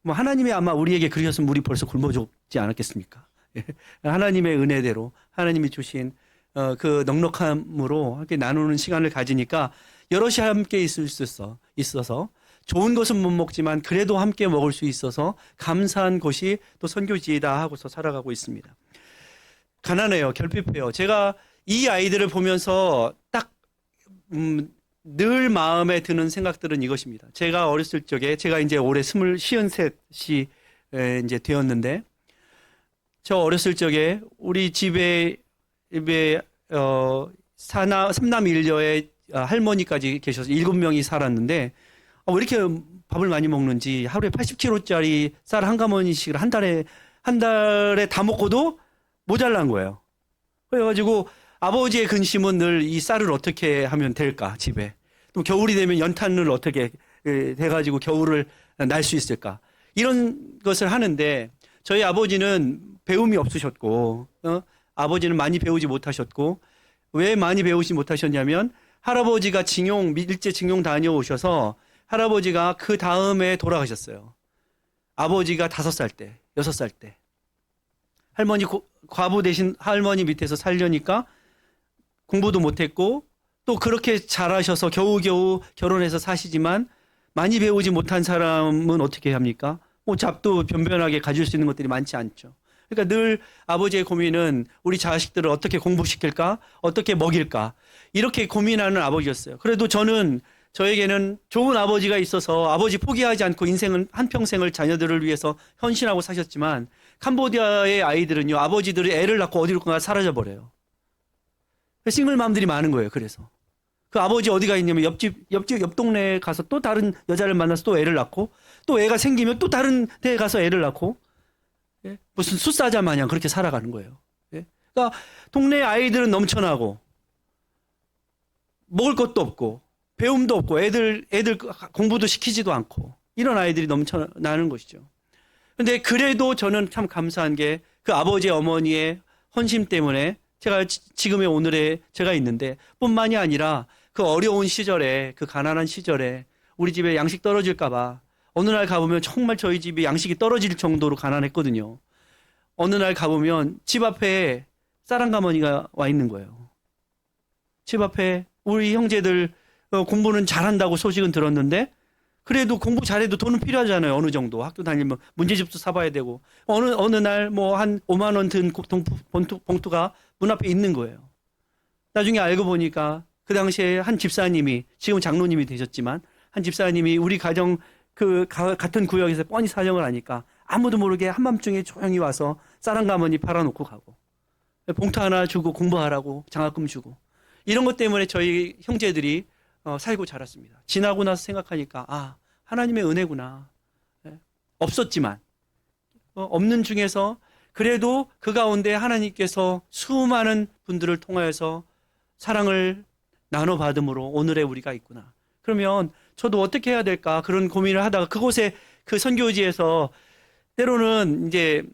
뭐 하나님이 아마 우리에게 그러셨으면 우리 벌써 굶어 죽지 않았겠습니까? 예. 하나님의 은혜대로 하나님이 주신 그 넉넉함으로 함께 나누는 시간을 가지니까 여럿이 함께 있을 수 있어서 좋은 것은 못 먹지만 그래도 함께 먹을 수 있어서 감사한 곳이 또 선교지이다 하고서 살아가고 있습니다. 가난해요. 결핍해요. 제가 이 아이들을 보면서 딱 늘 마음에 드는 생각들은 이것입니다. 제가 어렸을 적에 제가 이제 올해 53이 이제 되었는데 저 어렸을 적에 우리 집에 삼남 일녀의 할머니까지 계셔서 7명이 살았는데 왜 이렇게 밥을 많이 먹는지 하루에 80kg짜리 쌀 한 가마니씩을 한 달에 다 먹고도 모자란 거예요. 그래가지고 아버지의 근심은 늘 이 쌀을 어떻게 하면 될까 집에. 또 겨울이 되면 연탄을 어떻게 돼가지고 겨울을 날 수 있을까. 이런 것을 하는데 저희 아버지는 배움이 없으셨고 아버지는 많이 배우지 못하셨고 왜 많이 배우지 못하셨냐면 할아버지가 일제 징용 다녀오셔서 할아버지가 그 다음에 돌아가셨어요. 아버지가 5살 때, 6살 때. 할머니 과부 대신 할머니 밑에서 살려니까 공부도 못했고 또 그렇게 잘하셔서 겨우겨우 결혼해서 사시지만 많이 배우지 못한 사람은 어떻게 합니까? 잡도 변변하게 가질 수 있는 것들이 많지 않죠. 그러니까 늘 아버지의 고민은 우리 자식들을 어떻게 공부시킬까? 어떻게 먹일까? 이렇게 고민하는 아버지였어요. 그래도 저에게는 좋은 아버지가 있어서 아버지 포기하지 않고 인생은 한평생을 자녀들을 위해서 헌신하고 사셨지만 캄보디아의 아이들은요, 아버지들이 애를 낳고 어디로 가 사라져버려요. 싱글맘들이 많은 거예요, 그래서. 그 아버지 어디가 있냐면 옆 동네에 가서 또 다른 여자를 만나서 또 애를 낳고 또 애가 생기면 또 다른 데에 가서 애를 낳고 예? 무슨 숫사자 마냥 그렇게 살아가는 거예요. 예? 그러니까 동네 아이들은 넘쳐나고 먹을 것도 없고 배움도 없고 애들 공부도 시키지도 않고 이런 아이들이 넘쳐나는 것이죠. 근데 그래도 저는 참 감사한 게 그 아버지 어머니의 헌신 때문에 제가 지금의 오늘의 제가 있는데 뿐만이 아니라 그 어려운 시절에 그 가난한 시절에 우리 집에 양식 떨어질까 봐 어느 날 가보면 정말 저희 집이 양식이 떨어질 정도로 가난했거든요. 어느 날 가보면 집 앞에 쌀 한 가마니가 와 있는 거예요. 집 앞에 우리 형제들 공부는 잘한다고 소식은 들었는데 그래도 공부 잘해도 돈은 필요하잖아요. 어느 정도 학교 다니면 문제집도 사봐야 되고 어느 날 뭐 한 5만 원 든 봉투가 문 앞에 있는 거예요. 나중에 알고 보니까 그 당시에 한 집사님이 지금 장로님이 되셨지만 한 집사님이 우리 가정 같은 구역에서 뻔히 사정을 하니까 아무도 모르게 한밤중에 조용히 와서 쌀 한 가마니 팔아놓고 가고 봉투 하나 주고 공부하라고 장학금 주고 이런 것 때문에 저희 형제들이 살고 자랐습니다. 지나고 나서 생각하니까 하나님의 은혜구나. 없었지만 없는 중에서 그래도 그 가운데 하나님께서 수많은 분들을 통하여서 사랑을 나눠받음으로 오늘의 우리가 있구나. 그러면 저도 어떻게 해야 될까 그런 고민을 하다가 그곳에 그 선교지에서 때로는 이제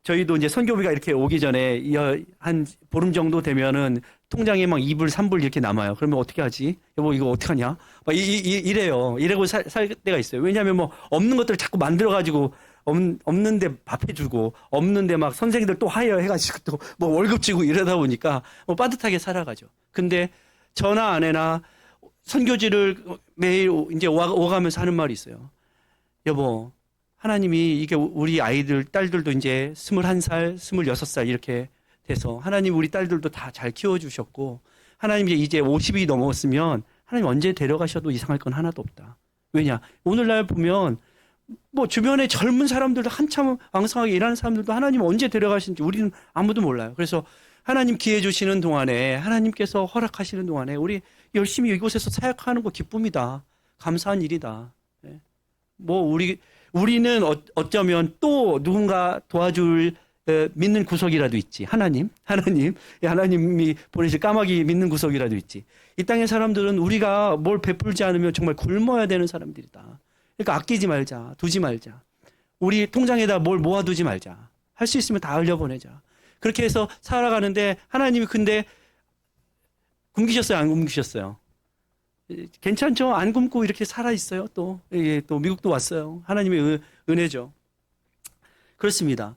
저희도 이제 선교비가 이렇게 오기 전에 한 보름 정도 되면은 통장에 막 2불, 3불 이렇게 남아요. 그러면 어떻게 하지? 여보, 이거 어떡하냐? 막 이래요. 이러고 살 때가 있어요. 왜냐하면 뭐 없는 것들을 자꾸 만들어가지고 없는데 밥 해주고 없는데 막 선생님들 또 하여해가지고 또 뭐 월급 주고 이러다 보니까 뭐 빠듯하게 살아가죠. 근데 저나 아내나 선교지를 매일 이제 오가면서 하는 말이 있어요. 여보, 하나님이 이게 우리 아이들, 딸들도 이제 21살, 26살 이렇게 돼서 하나님 우리 딸들도 다 잘 키워주셨고 하나님 이제 50이 넘었으면 하나님 언제 데려가셔도 이상할 건 하나도 없다. 왜냐? 오늘날 보면 뭐 주변에 젊은 사람들도 한참 왕성하게 일하는 사람들도 하나님 언제 데려가시는지 우리는 아무도 몰라요. 그래서 하나님 기회 주시는 동안에 하나님께서 허락하시는 동안에 우리 열심히 이곳에서 사역하는 거 기쁨이다. 감사한 일이다. 뭐 우리는 어쩌면 또 누군가 도와줄 믿는 구석이라도 있지. 하나님이 보내실 까마귀 믿는 구석이라도 있지. 이 땅의 사람들은 우리가 뭘 베풀지 않으면 정말 굶어야 되는 사람들이다. 그러니까 아끼지 말자. 두지 말자. 우리 통장에다 뭘 모아두지 말자. 할 수 있으면 다 흘려보내자. 그렇게 해서 살아가는데 하나님이 근데 굶기셨어요? 안 굶기셨어요? 괜찮죠? 안 굶고 이렇게 살아 있어요. 또 미국도 왔어요. 하나님의 은혜죠. 그렇습니다.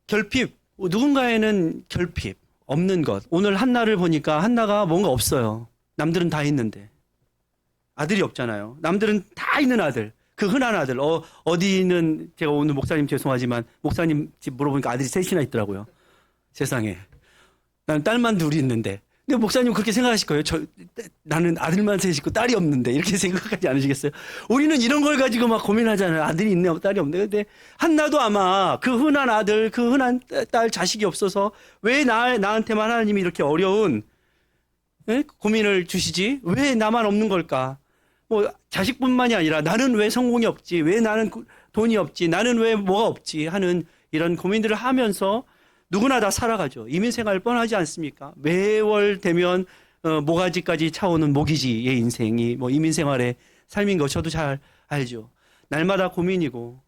결핍, 누군가에는 결핍 없는 것. 오늘 한나를 보니까 한나가 뭔가 없어요. 남들은 다 있는데 아들이 없잖아요. 남들은 다 있는 아들, 그 흔한 아들. 어디 있는, 제가 오늘 목사님 죄송하지만 목사님 집 물어보니까 아들이 셋이나 있더라고요. 세상에. 나는 딸만 둘이 있는데. 근데 목사님 그렇게 생각하실 거예요. 나는 아들만 셋 있고 딸이 없는데. 이렇게 생각하지 않으시겠어요? 우리는 이런 걸 가지고 막 고민하잖아요. 아들이 있네, 딸이 없네. 근데 한나도 아마 그 흔한 아들, 그 흔한 딸, 자식이 없어서 왜 나한테만 하나님이 이렇게 어려운 고민을 주시지? 왜 나만 없는 걸까? 뭐 자식뿐만이 아니라 나는 왜 성공이 없지? 왜 나는 돈이 없지? 나는 왜 뭐가 없지? 하는 이런 고민들을 하면서 누구나 다 살아가죠. 이민생활 뻔하지 않습니까? 매월 되면 모가지까지 차오는 모기지의 인생이 뭐 이민생활의 삶인 거 저도 잘 알죠. 날마다 고민이고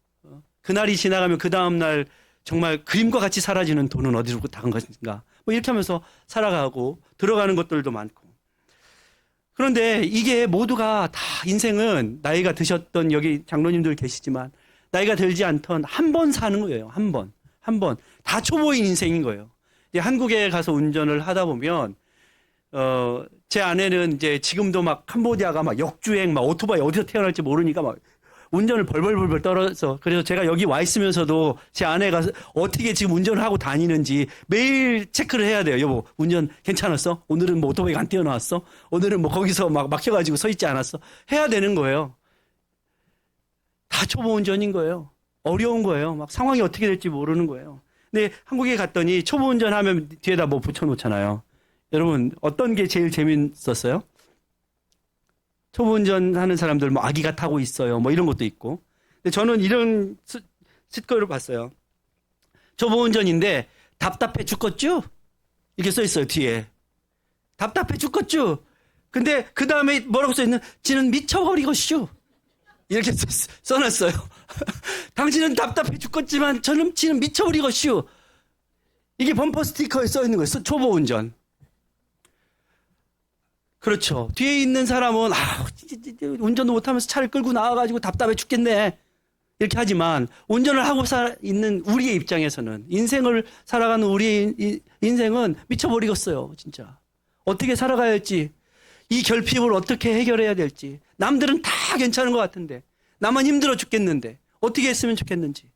그날이 지나가면 그 다음날 정말 그림과 같이 사라지는 돈은 어디로 간 것인가. 뭐 이렇게 하면서 살아가고 들어가는 것들도 많고. 그런데 이게 모두가 다 인생은 나이가 드셨던 여기 장로님들 계시지만 나이가 들지 않던 한 번 사는 거예요. 한 번. 다 초보인 인생인 거예요. 이제 한국에 가서 운전을 하다 보면, 제 아내는 이제 지금도 막 캄보디아가 막 역주행, 막 오토바이 어디서 태어날지 모르니까 막 운전을 벌벌벌 떨어서, 그래서 제가 여기 와 있으면서도 제 아내가 어떻게 지금 운전을 하고 다니는지 매일 체크를 해야 돼요. 여보, 운전 괜찮았어? 오늘은 뭐 오토바이가 안 튀어나왔어? 오늘은 뭐 거기서 막 막혀가지고 서 있지 않았어? 해야 되는 거예요. 다 초보 운전인 거예요. 어려운 거예요. 막 상황이 어떻게 될지 모르는 거예요. 근데 한국에 갔더니 초보 운전하면 뒤에다 뭐 붙여놓잖아요. 여러분 어떤 게 제일 재밌었어요? 초보 운전하는 사람들 뭐 아기가 타고 있어요. 뭐 이런 것도 있고. 근데 저는 이런 스티커를 봤어요. 초보 운전인데 답답해 죽겠죠? 이렇게 써 있어요 뒤에. 답답해 죽겠죠? 근데 그 다음에 뭐라고 써 있는? 지는 미쳐버리겠슈. 이렇게 써놨어요. 당신은 답답해 죽겠지만 지는 미쳐버리겠슈. 이게 범퍼 스티커에 써 있는 거예요. 초보 운전. 그렇죠. 뒤에 있는 사람은 운전도 못하면서 차를 끌고 나와가지고 답답해 죽겠네. 이렇게 하지만 운전을 하고 있는 우리의 입장에서는 인생을 살아가는 우리의 인생은 미쳐버리겠어요. 진짜. 어떻게 살아가야 할지. 이 결핍을 어떻게 해결해야 될지. 남들은 다 괜찮은 것 같은데 나만 힘들어 죽겠는데 어떻게 했으면 좋겠는지.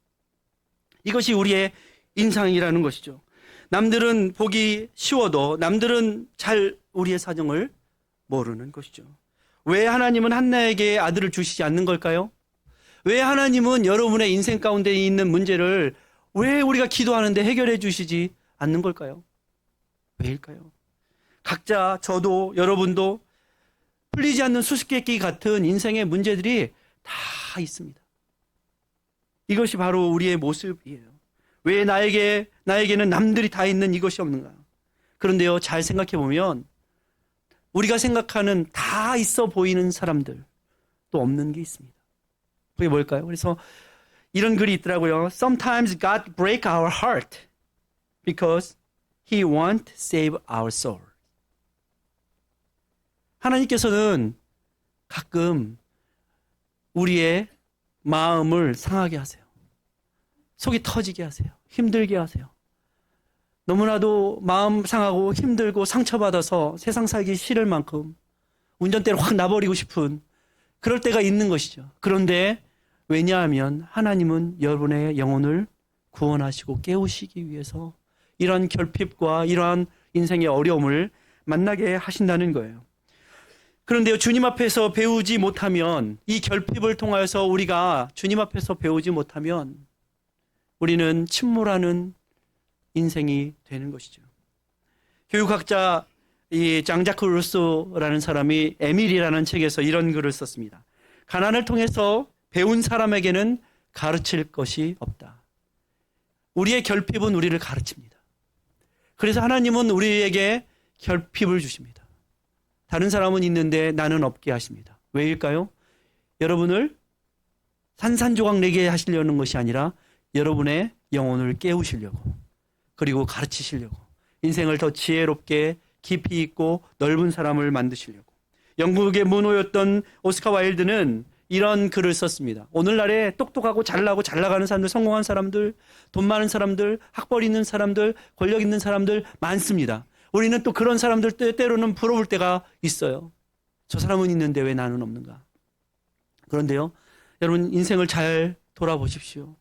이것이 우리의 인상이라는 것이죠. 남들은 보기 쉬워도 남들은 잘 우리의 사정을 모르는 것이죠. 왜 하나님은 한나에게 아들을 주시지 않는 걸까요? 왜 하나님은 여러분의 인생 가운데 있는 문제를 왜 우리가 기도하는데 해결해 주시지 않는 걸까요? 왜일까요? 각자 저도 여러분도 풀리지 않는 수수께끼 같은 인생의 문제들이 다 있습니다. 이것이 바로 우리의 모습이에요. 왜 나에게는 남들이 다 있는 이것이 없는가? 그런데요, 잘 생각해 보면 우리가 생각하는 다 있어 보이는 사람들 또 없는 게 있습니다. 그게 뭘까요? 그래서 이런 글이 있더라고요. Sometimes God break our heart because He want to save our soul. 하나님께서는 가끔 우리의 마음을 상하게 하세요. 속이 터지게 하세요. 힘들게 하세요. 너무나도 마음 상하고 힘들고 상처받아서 세상 살기 싫을 만큼 운전대를 확 놔버리고 싶은 그럴 때가 있는 것이죠. 그런데 왜냐하면 하나님은 여러분의 영혼을 구원하시고 깨우시기 위해서 이러한 결핍과 이러한 인생의 어려움을 만나게 하신다는 거예요. 그런데요, 주님 앞에서 배우지 못하면, 이 결핍을 통하여서 우리가 주님 앞에서 배우지 못하면 우리는 침몰하는 인생이 되는 것이죠. 교육학자 이 장자크 루소라는 사람이 에밀이라는 책에서 이런 글을 썼습니다. 가난을 통해서 배운 사람에게는 가르칠 것이 없다. 우리의 결핍은 우리를 가르칩니다. 그래서 하나님은 우리에게 결핍을 주십니다. 다른 사람은 있는데 나는 없게 하십니다. 왜일까요? 여러분을 산산조각 내게 하시려는 것이 아니라 여러분의 영혼을 깨우시려고, 그리고 가르치시려고, 인생을 더 지혜롭게 깊이 있고 넓은 사람을 만드시려고. 영국의 문호였던 오스카 와일드는 이런 글을 썼습니다. 오늘날에 똑똑하고 잘나고 잘 나가는 사람들, 성공한 사람들, 돈 많은 사람들, 학벌 있는 사람들, 권력 있는 사람들 많습니다. 우리는 또 그런 사람들 때로는 부러울 때가 있어요. 저 사람은 있는데 왜 나는 없는가? 그런데요, 여러분 인생을 잘 돌아보십시오.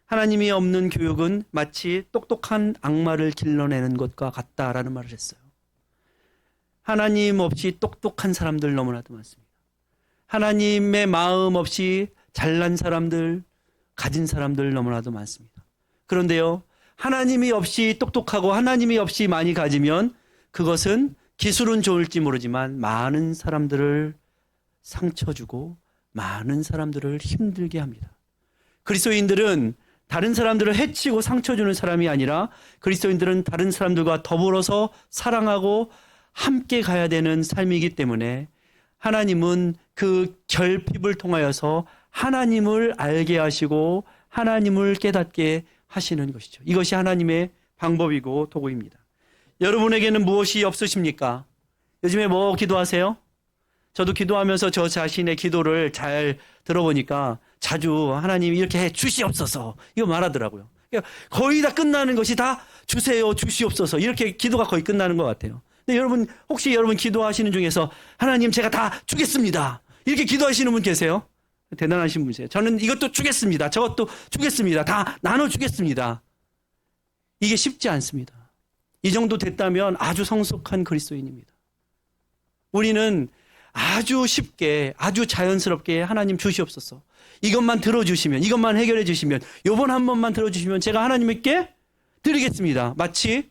하나님이 없는 교육은 마치 똑똑한 악마를 길러내는 것과 같다라는 말을 했어요. 하나님 없이 똑똑한 사람들 너무나도 많습니다. 하나님의 마음 없이 잘난 사람들, 가진 사람들 너무나도 많습니다. 그런데요, 하나님이 없이 똑똑하고 하나님이 없이 많이 가지면 그것은 기술은 좋을지 모르지만 많은 사람들을 상처 주고 많은 사람들을 힘들게 합니다. 그리스도인들은 다른 사람들을 해치고 상처 주는 사람이 아니라 그리스도인들은 다른 사람들과 더불어서 사랑하고 함께 가야 되는 삶이기 때문에 하나님은 그 결핍을 통하여서 하나님을 알게 하시고 하나님을 깨닫게 하시는 것이죠. 이것이 하나님의 방법이고 도구입니다. 여러분에게는 무엇이 없으십니까? 요즘에 뭐 기도하세요? 저도 기도하면서 저 자신의 기도를 잘 들어보니까 자주 하나님 이렇게 해 주시옵소서 이거 말하더라고요. 그러니까 거의 다 끝나는 것이 다 주세요 주시옵소서 이렇게 기도가 거의 끝나는 것 같아요. 근데 여러분 혹시 여러분 기도하시는 중에서 하나님 제가 다 주겠습니다 이렇게 기도하시는 분 계세요? 대단하신 분이세요. 저는 이것도 주겠습니다. 저것도 주겠습니다. 다 나눠주겠습니다. 이게 쉽지 않습니다. 이 정도 됐다면 아주 성숙한 그리스도인입니다. 우리는 아주 쉽게 아주 자연스럽게 하나님 주시옵소서 이것만 들어주시면 이것만 해결해 주시면 요번 한 번만 들어주시면 제가 하나님께 드리겠습니다. 마치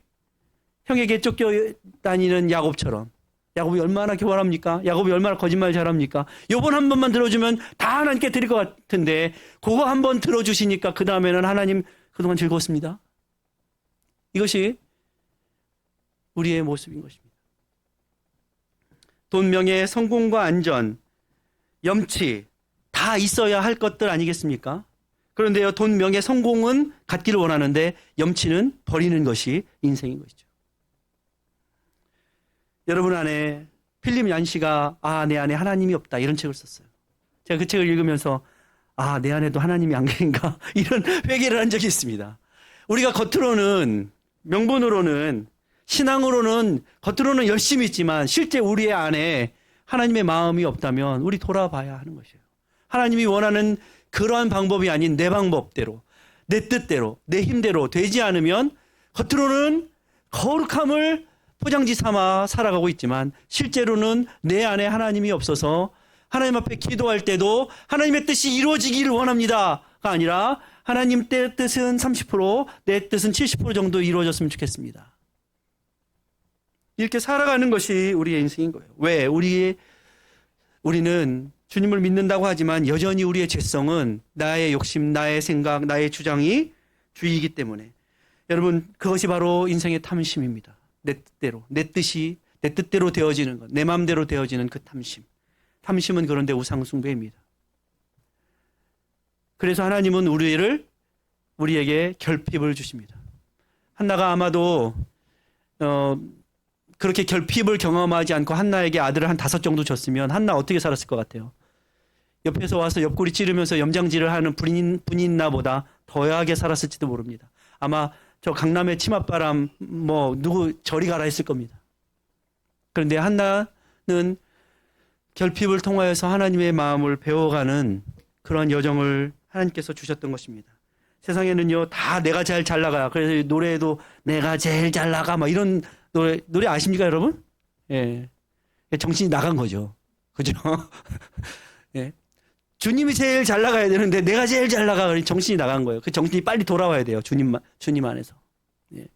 형에게 쫓겨다니는 야곱처럼. 야곱이 얼마나 교활합니까? 야곱이 얼마나 거짓말 잘합니까? 요번 한 번만 들어주면 다 하나님께 드릴 것 같은데 그거 한 번 들어주시니까 그 다음에는 하나님 그동안 즐거웠습니다. 이것이 우리의 모습인 것입니다. 돈, 명예, 성공과 안전, 염치 다 있어야 할 것들 아니겠습니까? 그런데요, 돈, 명예, 성공은 갖기를 원하는데 염치는 버리는 것이 인생인 것이죠. 여러분 안에 필립 얀시가 내 안에 하나님이 없다 이런 책을 썼어요. 제가 그 책을 읽으면서 내 안에도 하나님이 안 계신가 이런 회개를 한 적이 있습니다. 우리가 겉으로는 명분으로는 신앙으로는 겉으로는 열심히 있지만 실제 우리의 안에 하나님의 마음이 없다면 우리 돌아봐야 하는 것이에요. 하나님이 원하는 그러한 방법이 아닌 내 방법대로 내 뜻대로 내 힘대로 되지 않으면 겉으로는 거룩함을 포장지 삼아 살아가고 있지만 실제로는 내 안에 하나님이 없어서 하나님 앞에 기도할 때도 하나님의 뜻이 이루어지기를 원합니다가 아니라 하나님 뜻은 30% 내 뜻은 70% 정도 이루어졌으면 좋겠습니다. 이렇게 살아가는 것이 우리의 인생인 거예요. 왜? 우리는 주님을 믿는다고 하지만 여전히 우리의 죄성은 나의 욕심, 나의 생각, 나의 주장이 주이기 때문에 여러분 그것이 바로 인생의 탐심입니다. 내 뜻대로, 내 뜻대로 되어지는 것, 내 마음대로 되어지는 그 탐심. 탐심은 그런데 우상숭배입니다. 그래서 하나님은 우리에게 결핍을 주십니다. 한나가 아마도 그렇게 결핍을 경험하지 않고 한나에게 아들을 한 5 정도 줬으면 한나 어떻게 살았을 것 같아요? 옆에서 와서 옆구리 찌르면서 염장질을 하는 분인나보다 더하게 살았을지도 모릅니다. 아마 저 강남의 치맛바람 누구 저리 가라 했을 겁니다. 그런데 한나는 결핍을 통하여서 하나님의 마음을 배워가는 그런 여정을 하나님께서 주셨던 것입니다. 세상에는요 다 내가 제일 잘 나가요. 그래서 노래에도 내가 제일 잘 나가 이런 노래 아십니까 여러분? 예, 정신이 나간 거죠. 그죠? 예. 주님이 제일 잘 나가야 되는데 내가 제일 잘 나가 정신이 나간 거예요. 그 정신이 빨리 돌아와야 돼요. 주님 안에서. 예.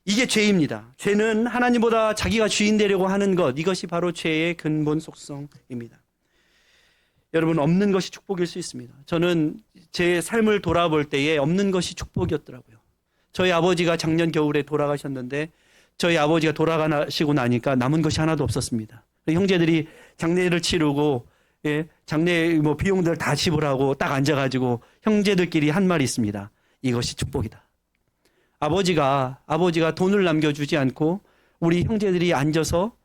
이게 죄입니다. 죄는 하나님보다 자기가 주인 되려고 하는 것 이것이 바로 죄의 근본 속성입니다. 여러분 없는 것이 축복일 수 있습니다. 저는 제 삶을 돌아볼 때에 없는 것이 축복이었더라고요. 저희 아버지가 작년 겨울에 돌아가셨는데 저희 아버지가 돌아가시고 나니까 남은 것이 하나도 없었습니다. 형제들이 장례를 치르고 장례 비용들 다 지불하고 딱 앉아가지고 형제들끼리 한 말이 있습니다. 이것이 축복이다. 아버지가 돈을 남겨주지 않고 우리 형제들이 앉아서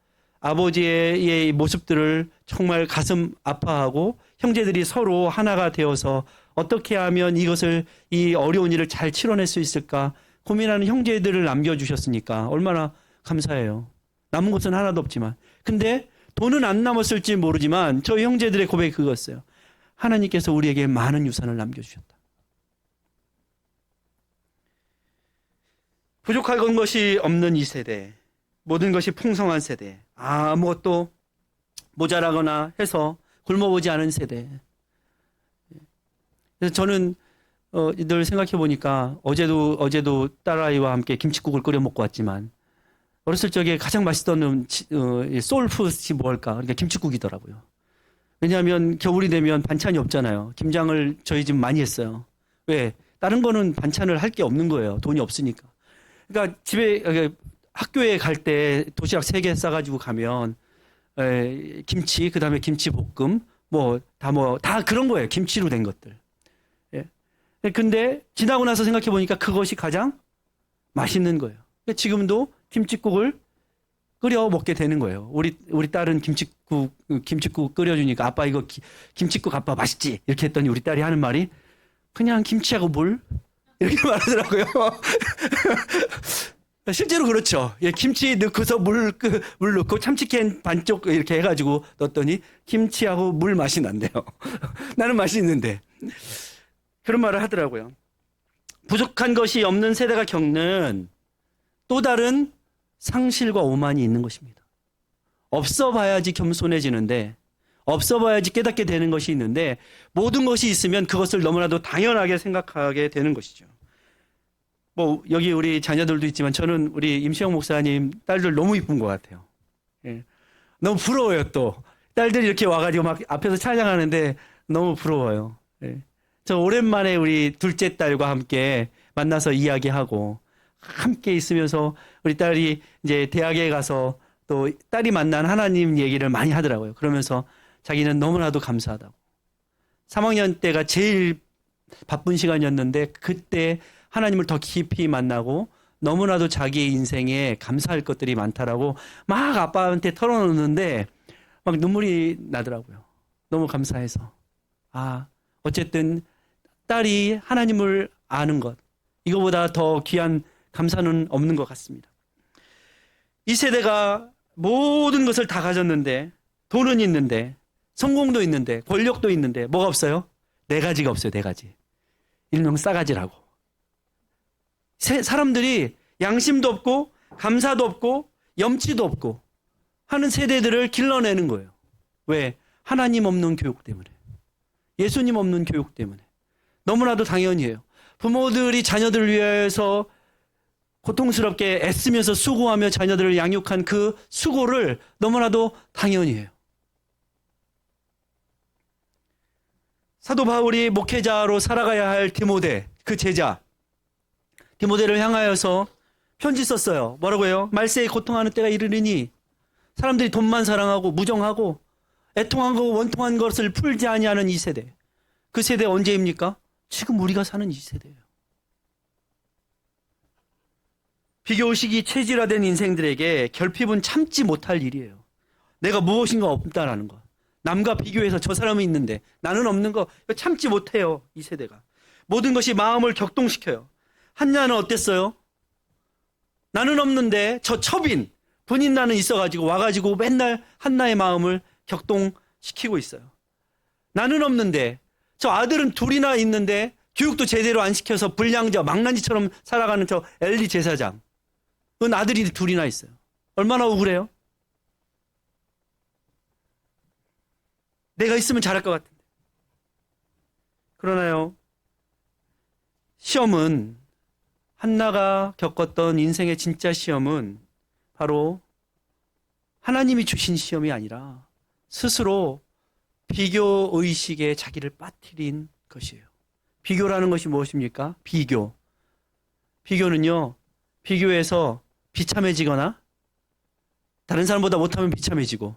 아버지의 이 모습들을 정말 가슴 아파하고 형제들이 서로 하나가 되어서 어떻게 하면 이것을 이 어려운 일을 잘 치러낼 수 있을까 고민하는 형제들을 남겨주셨으니까 얼마나 감사해요. 남은 것은 하나도 없지만. 근데 돈은 안 남았을지 모르지만 저희 형제들의 고백이 그거였어요. 하나님께서 우리에게 많은 유산을 남겨주셨다. 부족한 것이 없는 이 세대, 모든 것이 풍성한 세대, 아무것도 모자라거나 해서 굶어보지 않은 세대. 그래서 저는 늘 생각해 보니까 어제도 딸아이와 함께 김칫국을 끓여 먹고 왔지만 어렸을 적에 가장 맛있던 소울푸드이 뭘까? 그러니까 김칫국이더라고요. 왜냐하면 겨울이 되면 반찬이 없잖아요. 김장을 저희 집 많이 했어요. 왜? 다른 거는 반찬을 할 게 없는 거예요. 돈이 없으니까. 그러니까 학교에 갈 때 도시락 3개 싸가지고 가면 김치, 그 다음에 김치볶음, 다 그런 거예요. 김치로 된 것들. 예. 근데 지나고 나서 생각해 보니까 그것이 가장 맛있는 거예요. 지금도 김칫국을 끓여 먹게 되는 거예요. 우리 딸은 김칫국 끓여주니까 아빠 이거 김칫국 아빠 맛있지? 이렇게 했더니 우리 딸이 하는 말이 그냥 김치하고 물? 이렇게 말하더라고요. 실제로 그렇죠. 예, 김치 넣고서 물 넣고 참치캔 반쪽 이렇게 해가지고 넣었더니 김치하고 물 맛이 난대요. 나는 맛이 있는데. 그런 말을 하더라고요. 부족한 것이 없는 세대가 겪는 또 다른 상실과 오만이 있는 것입니다. 없어 봐야지 겸손해지는데, 없어 봐야지 깨닫게 되는 것이 있는데, 모든 것이 있으면 그것을 너무나도 당연하게 생각하게 되는 것이죠. 여기 우리 자녀들도 있지만 저는 우리 임시영 목사님 딸들 너무 이쁜 것 같아요. 예. 너무 부러워요, 또. 딸들이 이렇게 와가지고 막 앞에서 찬양하는데 너무 부러워요. 예. 저 오랜만에 우리 둘째 딸과 함께 만나서 이야기하고 함께 있으면서 우리 딸이 이제 대학에 가서 또 딸이 만난 하나님 얘기를 많이 하더라고요. 그러면서 자기는 너무나도 감사하다고. 3학년 때가 제일 바쁜 시간이었는데 그때 하나님을 더 깊이 만나고 너무나도 자기의 인생에 감사할 것들이 많다라고 막 아빠한테 털어놓는데 막 눈물이 나더라고요. 너무 감사해서. 어쨌든 딸이 하나님을 아는 것, 이거보다 더 귀한 감사는 없는 것 같습니다. 이 세대가 모든 것을 다 가졌는데, 돈은 있는데, 성공도 있는데, 권력도 있는데, 뭐가 없어요? 4가지가 없어요, 4가지. 일명 싸가지라고. 사람들이 양심도 없고, 감사도 없고, 염치도 없고 하는 세대들을 길러내는 거예요. 왜? 하나님 없는 교육 때문에. 예수님 없는 교육 때문에. 너무나도 당연히에요. 부모들이 자녀들을 위해서 고통스럽게 애쓰면서 수고하며 자녀들을 양육한 그 수고를 너무나도 당연히 해요. 사도 바울이 목회자로 살아가야 할 디모데, 그 제자 디모데를 향하여서 편지 썼어요. 뭐라고 해요? 말세에 고통하는 때가 이르리니 사람들이 돈만 사랑하고 무정하고 애통하고 원통한 것을 풀지 아니하는 이 세대. 그 세대 언제입니까? 지금 우리가 사는 이 세대예요. 비교의식이 체질화된 인생들에게 결핍은 참지 못할 일이에요. 내가 무엇인가 없다라는 거. 남과 비교해서 저 사람은 있는데 나는 없는 거 참지 못해요. 이 세대가. 모든 것이 마음을 격동시켜요. 한나는 어땠어요? 나는 없는데 저 첩인 분인 나는 있어가지고 와가지고 맨날 한나의 마음을 격동시키고 있어요. 나는 없는데 저 아들은 둘이나 있는데 교육도 제대로 안 시켜서 불량자 망나니처럼 살아가는 저 엘리 제사장. 그건 아들이 둘이나 있어요. 얼마나 억울해요? 내가 있으면 잘할 것 같은데. 그러나요, 시험은, 한나가 겪었던 인생의 진짜 시험은 바로 하나님이 주신 시험이 아니라 스스로 비교의식에 자기를 빠뜨린 것이에요. 비교라는 것이 무엇입니까? 비교는요, 비교해서 비참해지거나 다른 사람보다 못하면 비참해지고,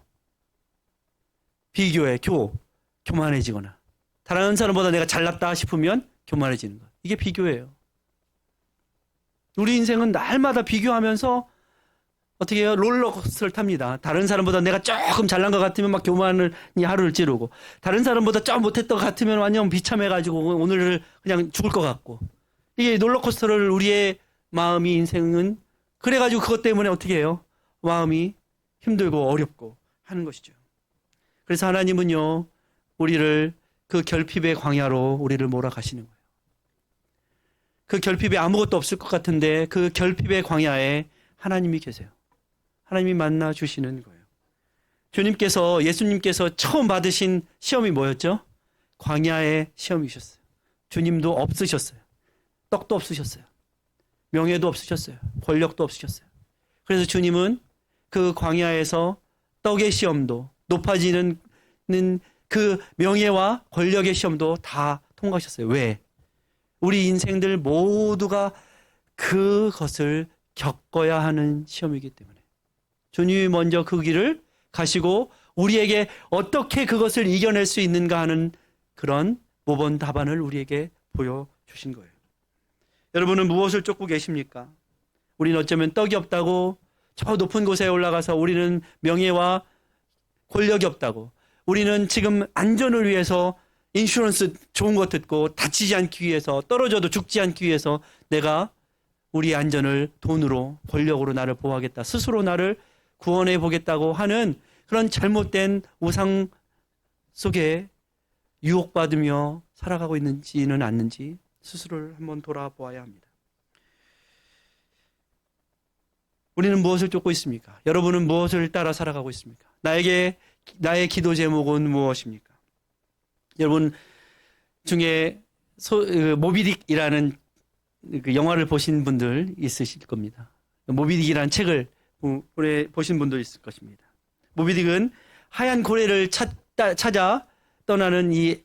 비교해 교만해지거나 다른 사람보다 내가 잘났다 싶으면 교만해지는 것. 이게 비교예요. 우리 인생은 날마다 비교하면서 어떻게 해요? 롤러코스터를 탑니다. 다른 사람보다 내가 조금 잘난 것 같으면 막 교만을 하루를 찌르고, 다른 사람보다 좀 못했던 것 같으면 완전 비참해가지고 오늘을 그냥 죽을 것 같고, 이게 롤러코스터를 우리의 마음이, 인생은 그래가지고 그것 때문에 어떻게 해요? 마음이 힘들고 어렵고 하는 것이죠. 그래서 하나님은요, 우리를 그 결핍의 광야로 우리를 몰아가시는 거예요. 그 결핍에 아무것도 없을 것 같은데 그 결핍의 광야에 하나님이 계세요. 하나님이 만나 주시는 거예요. 주님께서, 예수님께서 처음 받으신 시험이 뭐였죠? 광야의 시험이셨어요. 주님도 없으셨어요. 떡도 없으셨어요. 명예도 없으셨어요. 권력도 없으셨어요. 그래서 주님은 그 광야에서 떡의 시험도, 높아지는 그 명예와 권력의 시험도 다 통과하셨어요. 왜? 우리 인생들 모두가 그것을 겪어야 하는 시험이기 때문에. 주님이 먼저 그 길을 가시고 우리에게 어떻게 그것을 이겨낼 수 있는가 하는 그런 모범 답안을 우리에게 보여주신 거예요. 여러분은 무엇을 쫓고 계십니까? 우리는 어쩌면 떡이 없다고 저 높은 곳에 올라가서 우리는 명예와 권력이 없다고, 우리는 지금 안전을 위해서 인슈런스 좋은 것 듣고 다치지 않기 위해서, 떨어져도 죽지 않기 위해서 내가 우리 안전을 돈으로, 권력으로 나를 보호하겠다, 스스로 나를 구원해 보겠다고 하는 그런 잘못된 우상 속에 유혹받으며 살아가고 있는지는 않는지 스스로를 한번 돌아보아야 합니다. 우리는 무엇을 쫓고 있습니까? 여러분은 무엇을 따라 살아가고 있습니까? 나의 기도 제목은 무엇입니까? 여러분 중에 모비딕이라는 그 영화를 보신 분들 있으실 겁니다. 모비딕이라는 책을 보신 분도 있을 것입니다. 모비딕은 하얀 고래를 찾아 떠나는 이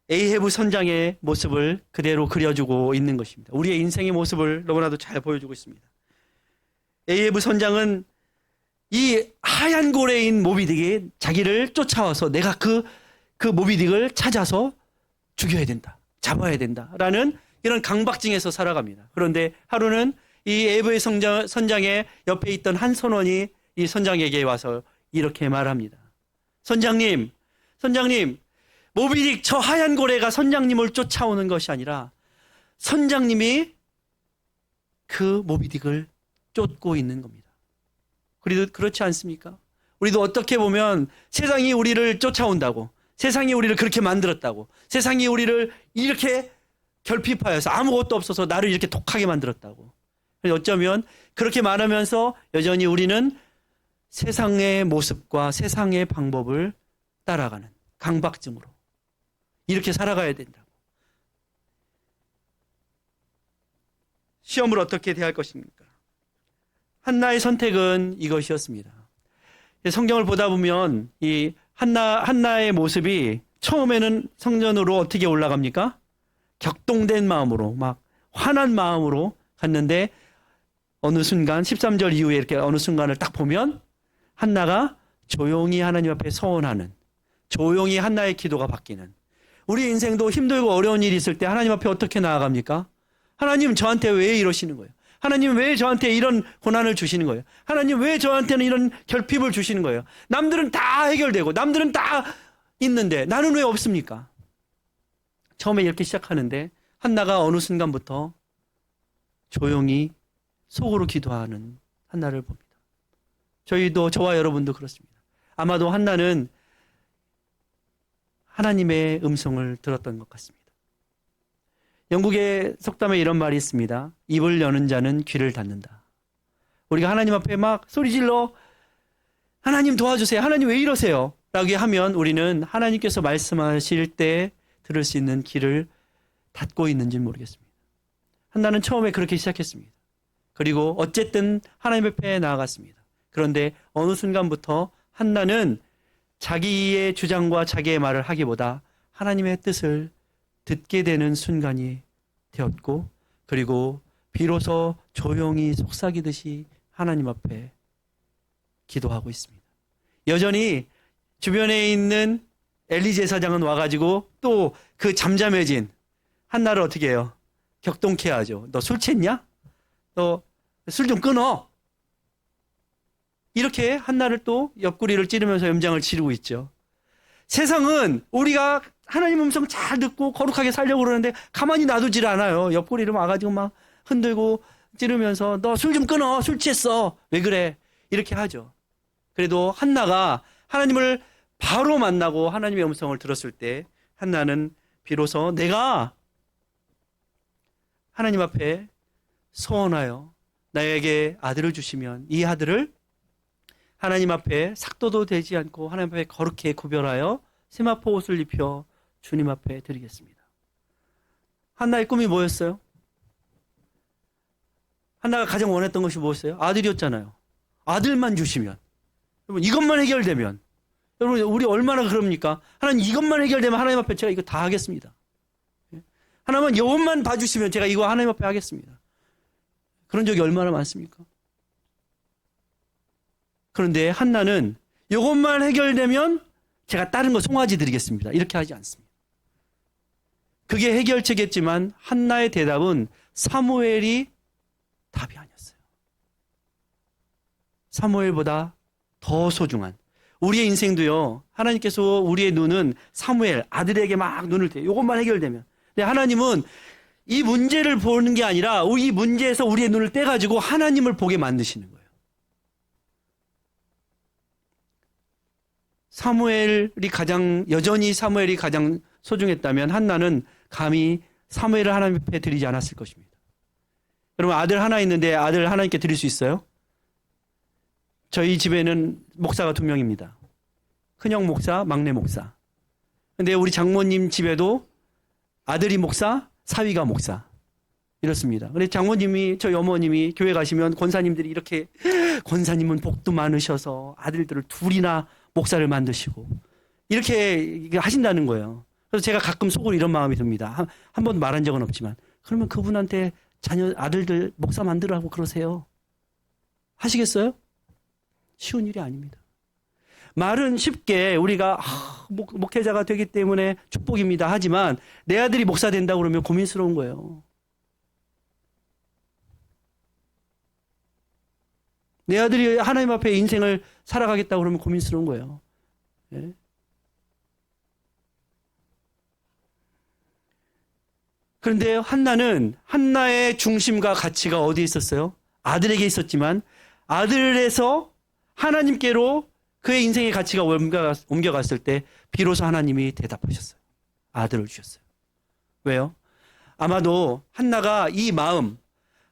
에이헤브 선장의 모습을 그대로 그려주고 있는 것입니다. 우리의 인생의 모습을 너무나도 잘 보여주고 있습니다. 에이헤브 선장은 이 하얀 고래인 모비딕이 자기를 쫓아와서 내가 그 모비딕을 찾아서 죽여야 된다, 잡아야 된다라는 이런 강박증에서 살아갑니다. 그런데 하루는 이 에이헤브 선장의 옆에 있던 한 선원이 이 선장에게 와서 이렇게 말합니다. 선장님, 모비딕 저 하얀 고래가 선장님을 쫓아오는 것이 아니라 선장님이 그 모비딕을 쫓고 있는 겁니다. 우리도 그렇지 않습니까? 우리도 어떻게 보면 세상이 우리를 쫓아온다고, 세상이 우리를 그렇게 만들었다고, 세상이 우리를 이렇게 결핍하여서 아무것도 없어서 나를 이렇게 독하게 만들었다고, 어쩌면 그렇게 말하면서 여전히 우리는 세상의 모습과 세상의 방법을 따라가는 강박증으로 이렇게 살아가야 된다고. 시험을 어떻게 대할 것입니까? 한나의 선택은 이것이었습니다. 성경을 보다 보면 이 한나의 모습이 처음에는 성전으로 어떻게 올라갑니까? 격동된 마음으로, 막 화난 마음으로 갔는데 어느 순간 13절 이후에 이렇게 어느 순간을 딱 보면 한나가 조용히 하나님 앞에 서원하는, 조용히 한나의 기도가 바뀌는. 우리 인생도 힘들고 어려운 일이 있을 때 하나님 앞에 어떻게 나아갑니까? 하나님 저한테 왜 이러시는 거예요? 하나님 왜 저한테 이런 고난을 주시는 거예요? 하나님 왜 저한테는 이런 결핍을 주시는 거예요? 남들은 다 해결되고 남들은 다 있는데 나는 왜 없습니까? 처음에 이렇게 시작하는데 한나가 어느 순간부터 조용히 속으로 기도하는 한나를 봅니다. 저와 여러분도 그렇습니다. 아마도 한나는 하나님의 음성을 들었던 것 같습니다. 영국의 속담에 이런 말이 있습니다. 입을 여는 자는 귀를 닫는다. 우리가 하나님 앞에 막 소리질러 하나님 도와주세요, 하나님 왜 이러세요? 라고 하면 우리는 하나님께서 말씀하실 때 들을 수 있는 귀를 닫고 있는지 모르겠습니다. 한나는 처음에 그렇게 시작했습니다. 그리고 어쨌든 하나님 앞에 나아갔습니다. 그런데 어느 순간부터 한나는 자기의 주장과 자기의 말을 하기보다 하나님의 뜻을 듣게 되는 순간이 되었고, 그리고 비로소 조용히 속삭이듯이 하나님 앞에 기도하고 있습니다. 여전히 주변에 있는 엘리 제사장은 와가지고 또 그 잠잠해진 한나를 어떻게 해요? 격동케 하죠. 너 술 취했냐? 너 술 좀 끊어. 이렇게 한나를 또 옆구리를 찌르면서 염장을 지르고 있죠. 세상은 우리가 하나님 음성 잘 듣고 거룩하게 살려고 그러는데 가만히 놔두질 않아요. 옆구리를 와가지고 막 흔들고 찌르면서 너 술 좀 끊어. 술 취했어. 왜 그래? 이렇게 하죠. 그래도 한나가 하나님을 바로 만나고 하나님의 음성을 들었을 때 한나는 비로소 내가 하나님 앞에 소원하여 나에게 아들을 주시면 이 아들을 하나님 앞에 삭도도 되지 않고 하나님 앞에 거룩히 구별하여 세마포 옷을 입혀 주님 앞에 드리겠습니다. 한나의 꿈이 뭐였어요? 한나가 가장 원했던 것이 무엇이었어요? 아들이었잖아요. 아들만 주시면. 여러분 이것만 해결되면 여러분 우리 얼마나 그럽니까? 하나님 이것만 해결되면 하나님 앞에 제가 이거 다 하겠습니다. 하나님은 이것만 봐주시면 제가 이거 하나님 앞에 하겠습니다. 그런 적이 얼마나 많습니까? 그런데 한나는 이것만 해결되면 제가 다른 거 송아지 드리겠습니다. 이렇게 하지 않습니다. 그게 해결책이었지만 한나의 대답은 사무엘이 답이 아니었어요. 사무엘보다 더 소중한 우리의 인생도요. 하나님께서 우리의 눈은 사무엘 아들에게 막 눈을 떼요. 이것만 해결되면. 근데 하나님은 이 문제를 보는 게 아니라 이 문제에서 우리의 눈을 떼가지고 하나님을 보게 만드시는 거예요. 여전히 사무엘이 가장 소중했다면 한나는 감히 사무엘을 하나님 앞에 드리지 않았을 것입니다. 여러분 아들 하나 있는데 아들 하나님께 드릴 수 있어요? 저희 집에는 목사가 2명입니다. 큰형 목사, 막내 목사. 근데 우리 장모님 집에도 아들이 목사, 사위가 목사. 이렇습니다. 근데 장모님이, 저희 어머님이 교회 가시면 권사님들이 이렇게, 권사님은 복도 많으셔서 아들들을 2이나 목사를 만드시고, 이렇게 하신다는 거예요. 그래서 제가 가끔 속으로 이런 마음이 듭니다. 한 번도 말한 적은 없지만, 그러면 그분한테 아들들 목사 만들라고 그러세요. 하시겠어요? 쉬운 일이 아닙니다. 말은 쉽게 우리가 목회자가 되기 때문에 축복입니다. 하지만 내 아들이 목사 된다고 그러면 고민스러운 거예요. 내 아들이 하나님 앞에 인생을 살아가겠다고 그러면 고민스러운 거예요. 네? 그런데 한나의 중심과 가치가 어디에 있었어요? 아들에게 있었지만 아들에서 하나님께로 그의 인생의 가치가 옮겨갔을 때 비로소 하나님이 대답하셨어요. 아들을 주셨어요. 왜요? 아마도 한나가 이 마음,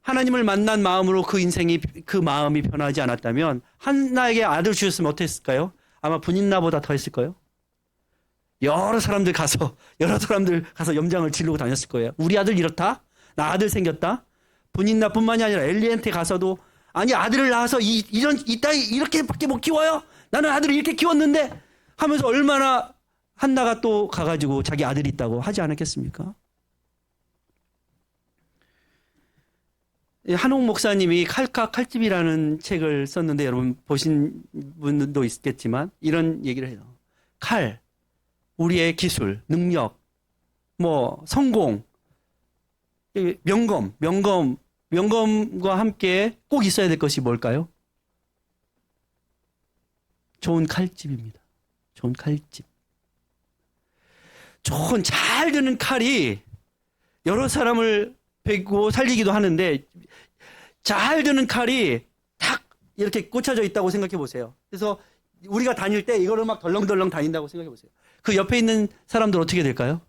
하나님을 만난 마음으로 그 마음이 변하지 않았다면 한나에게 아들을 주셨으면 어땠을까요? 아마 분인나보다 더 했을 거예요. 여러 사람들 가서 염장을 지르고 다녔을 거예요. 우리 아들 이렇다? 나 아들 생겼다? 분인나뿐만이 아니라 엘리한테 가서도 아니 아들을 낳아서 이 딸이 이렇게밖에 못 키워요? 나는 아들을 이렇게 키웠는데 하면서 얼마나 한나가 또 가가지고 자기 아들이 있다고 하지 않았겠습니까? 한옥 목사님이 칼집이라는 책을 썼는데 여러분 보신 분도 있겠지만 이런 얘기를 해요. 칼, 우리의 기술, 능력, 성공, 명검과 함께 꼭 있어야 될 것이 뭘까요? 좋은 칼집입니다. 좋은 칼집. 좋은 잘 드는 칼이 여러 사람을 베고 살리기도 하는데 잘 드는 칼이 탁 이렇게 꽂혀져 있다고 생각해 보세요. 그래서 우리가 다닐 때 이거를 막 덜렁덜렁 다닌다고 생각해 보세요. 그 옆에 있는 사람들 어떻게 될까요?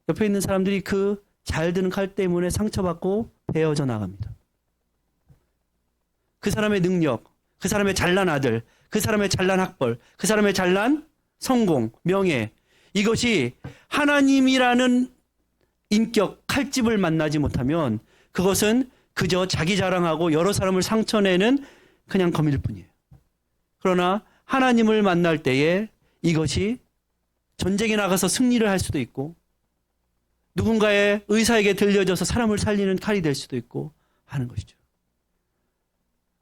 옆에 있는 사람들이 그 잘 드는 칼 때문에 상처받고 베어져 나갑니다. 그 사람의 능력, 그 사람의 잘난 아들, 그 사람의 잘난 학벌, 그 사람의 잘난 성공, 명예, 이것이 하나님이라는 인격, 칼집을 만나지 못하면 그것은 그저 자기 자랑하고 여러 사람을 상처내는 그냥 검일 뿐이에요. 그러나 하나님을 만날 때에 이것이 전쟁에 나가서 승리를 할 수도 있고 누군가의 의사에게 들려져서 사람을 살리는 칼이 될 수도 있고 하는 것이죠.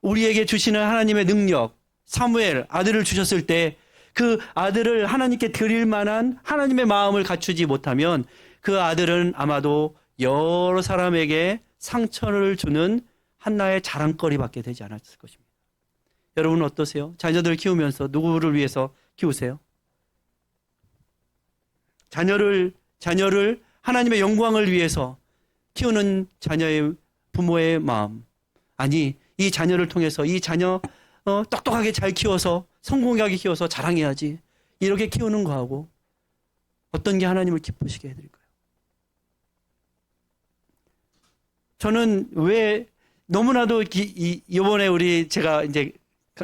우리에게 주시는 하나님의 능력, 사무엘 아들을 주셨을 때 그 아들을 하나님께 드릴 만한 하나님의 마음을 갖추지 못하면 그 아들은 아마도 여러 사람에게 상처를 주는 한나의 자랑거리밖에 되지 않았을 것입니다. 여러분은 어떠세요? 자녀들 키우면서 누구를 위해서 키우세요? 자녀를 하나님의 영광을 위해서 키우는 자녀의 부모의 마음. 아니, 이 자녀를 통해서 이 자녀 똑똑하게 잘 키워서 성공하게 키워서 자랑해야지. 이렇게 키우는 거하고 어떤 게 하나님을 기쁘시게 해드릴까요? 저는 왜 너무나도 이번에 제가 이제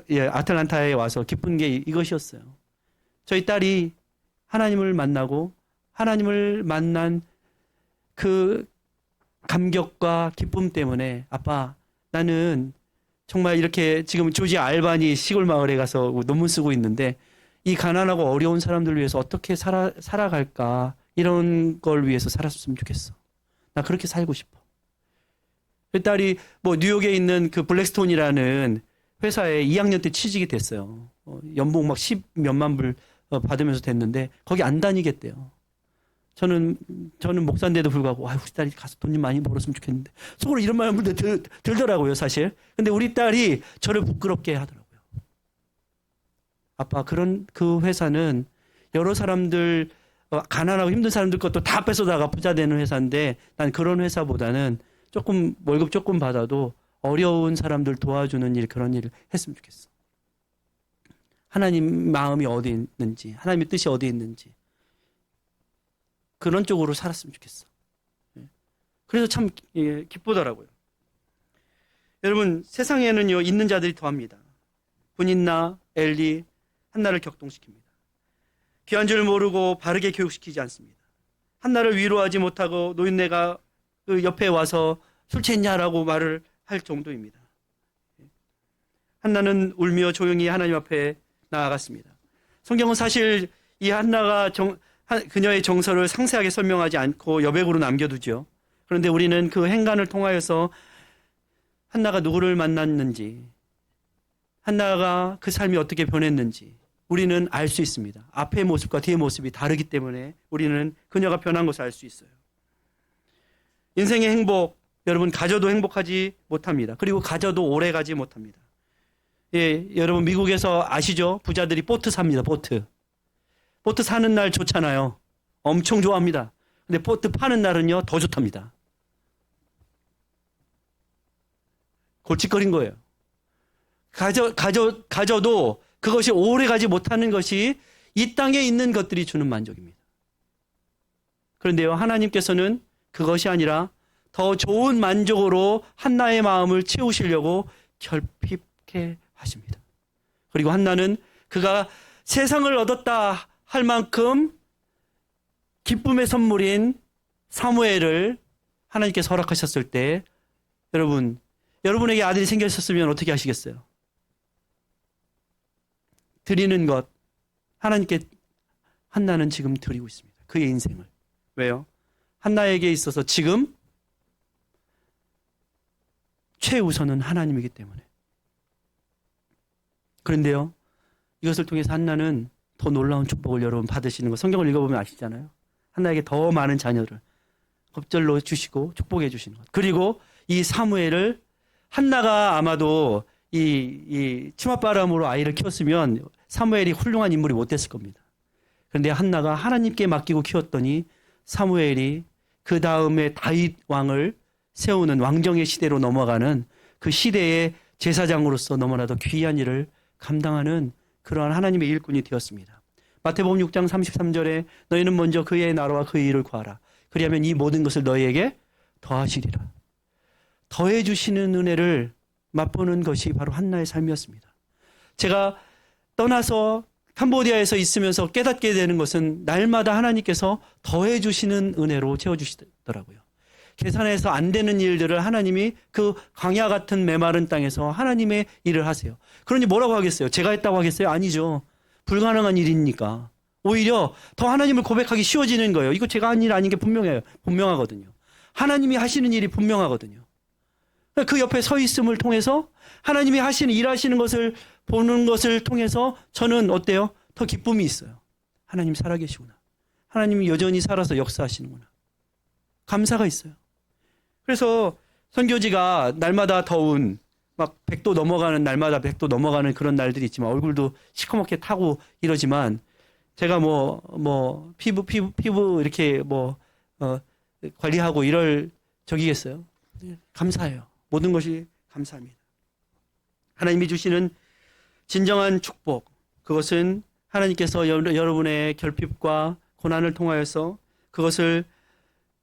아틀란타에 와서 기쁜 게 이것이었어요. 저희 딸이 하나님을 만나고 하나님을 만난 그 감격과 기쁨 때문에 아빠, 나는 정말 이렇게 지금 조지아 알바니 시골 마을에 가서 논문 쓰고 있는데 이 가난하고 어려운 사람들을 위해서 어떻게 살아갈까, 이런 걸 위해서 살았으면 좋겠어. 나 그렇게 살고 싶어. 그 딸이 뭐 뉴욕에 있는 그 블랙스톤이라는 회사에 2학년 때 취직이 됐어요. 연봉 막 10몇만 불 받으면서 됐는데 거기 안 다니겠대요. 저는 목사인데도 불구하고 우리 딸이 가서 돈 좀 많이 벌었으면 좋겠는데 속으로 이런 마음이 들더라고요, 사실. 근데 우리 딸이 저를 부끄럽게 하더라고요. 아빠, 그 회사는 여러 사람들, 가난하고 힘든 사람들 것도 다 뺏어다가 부자 되는 회사인데 난 그런 회사보다는 조금 월급 조금 받아도 어려운 사람들 도와주는 일, 그런 일을 했으면 좋겠어. 하나님 마음이 어디 있는지, 하나님의 뜻이 어디 있는지 그런 쪽으로 살았으면 좋겠어. 그래서 참 기쁘더라고요. 여러분, 세상에는요 있는 자들이 더합니다. 분인나 엘리 한나를 격동시킵니다. 귀한 줄 모르고 바르게 교육시키지 않습니다. 한나를 위로하지 못하고 노인네가 그 옆에 와서 술 취했냐라고 말을 할 정도입니다. 한나는 울며 조용히 하나님 앞에 나아갔습니다. 성경은 사실 이 한나가 그녀의 정서를 상세하게 설명하지 않고 여백으로 남겨두죠. 그런데 우리는 그 행간을 통하여서 한나가 누구를 만났는지, 한나가 그 삶이 어떻게 변했는지 우리는 알 수 있습니다. 앞의 모습과 뒤의 모습이 다르기 때문에 우리는 그녀가 변한 것을 알 수 있어요. 인생의 행복, 여러분, 가져도 행복하지 못합니다. 그리고 가져도 오래 가지 못합니다. 예, 여러분 미국에서 아시죠? 부자들이 보트 삽니다. 보트 사는 날 좋잖아요. 엄청 좋아합니다. 근데 보트 파는 날은요 더 좋답니다. 골칫거린 거예요. 가져도 그것이 오래 가지 못하는 것이 이 땅에 있는 것들이 주는 만족입니다. 그런데요, 하나님께서는 그것이 아니라 더 좋은 만족으로 한나의 마음을 채우시려고 결핍케 하십니다. 그리고 한나는 그가 세상을 얻었다 할 만큼 기쁨의 선물인 사무엘을 하나님께서 허락하셨을 때, 여러분에게 아들이 생겼었으면 어떻게 하시겠어요? 드리는 것, 하나님께 한나는 지금 드리고 있습니다. 그의 인생을. 왜요? 한나에게 있어서 지금 최우선은 하나님이기 때문에. 그런데요, 이것을 통해서 한나는 더 놀라운 축복을 여러분 받으시는 거 성경을 읽어보면 아시잖아요. 한나에게 더 많은 자녀를 겁절로 주시고 축복해 주시는 것. 그리고 이 사무엘을, 한나가 아마도 이 치맛바람으로 아이를 키웠으면 사무엘이 훌륭한 인물이 못 됐을 겁니다. 그런데 한나가 하나님께 맡기고 키웠더니 사무엘이 그 다음에 다윗 왕을 세우는 왕정의 시대로 넘어가는 그 시대의 제사장으로서 너무나도 귀한 일을 감당하는 그러한 하나님의 일꾼이 되었습니다. 마태복음 6장 33절에 너희는 먼저 그의 나라와 그의 일을 구하라. 그리하면 이 모든 것을 너희에게 더하시리라. 더해 주시는 은혜를 맛보는 것이 바로 한나의 삶이었습니다. 제가 떠나서 캄보디아에서 있으면서 깨닫게 되는 것은 날마다 하나님께서 더해 주시는 은혜로 채워주시더라고요. 계산해서 안 되는 일들을 하나님이 그 광야 같은 메마른 땅에서 하나님의 일을 하세요. 그러니 뭐라고 하겠어요? 제가 했다고 하겠어요? 아니죠. 불가능한 일이니까. 오히려 더 하나님을 고백하기 쉬워지는 거예요. 이거 제가 한 일 아닌 게 분명하거든요. 하나님이 하시는 일이 분명하거든요. 그 옆에 서 있음을 통해서 하나님이 하시는, 일하시는 것을 보는 것을 통해서 저는 어때요? 더 기쁨이 있어요. 하나님 살아계시구나. 하나님이 여전히 살아서 역사하시는구나. 감사가 있어요. 그래서 선교지가 날마다 더운 막 100도 넘어가는 날마다 100도 넘어가는 그런 날들이 있지만 얼굴도 시커멓게 타고 이러지만 제가 피부 이렇게 관리하고 이럴 적이겠어요. 감사해요. 모든 것이 감사합니다. 하나님이 주시는 진정한 축복, 그것은 하나님께서 여러분의 결핍과 고난을 통하여서 그것을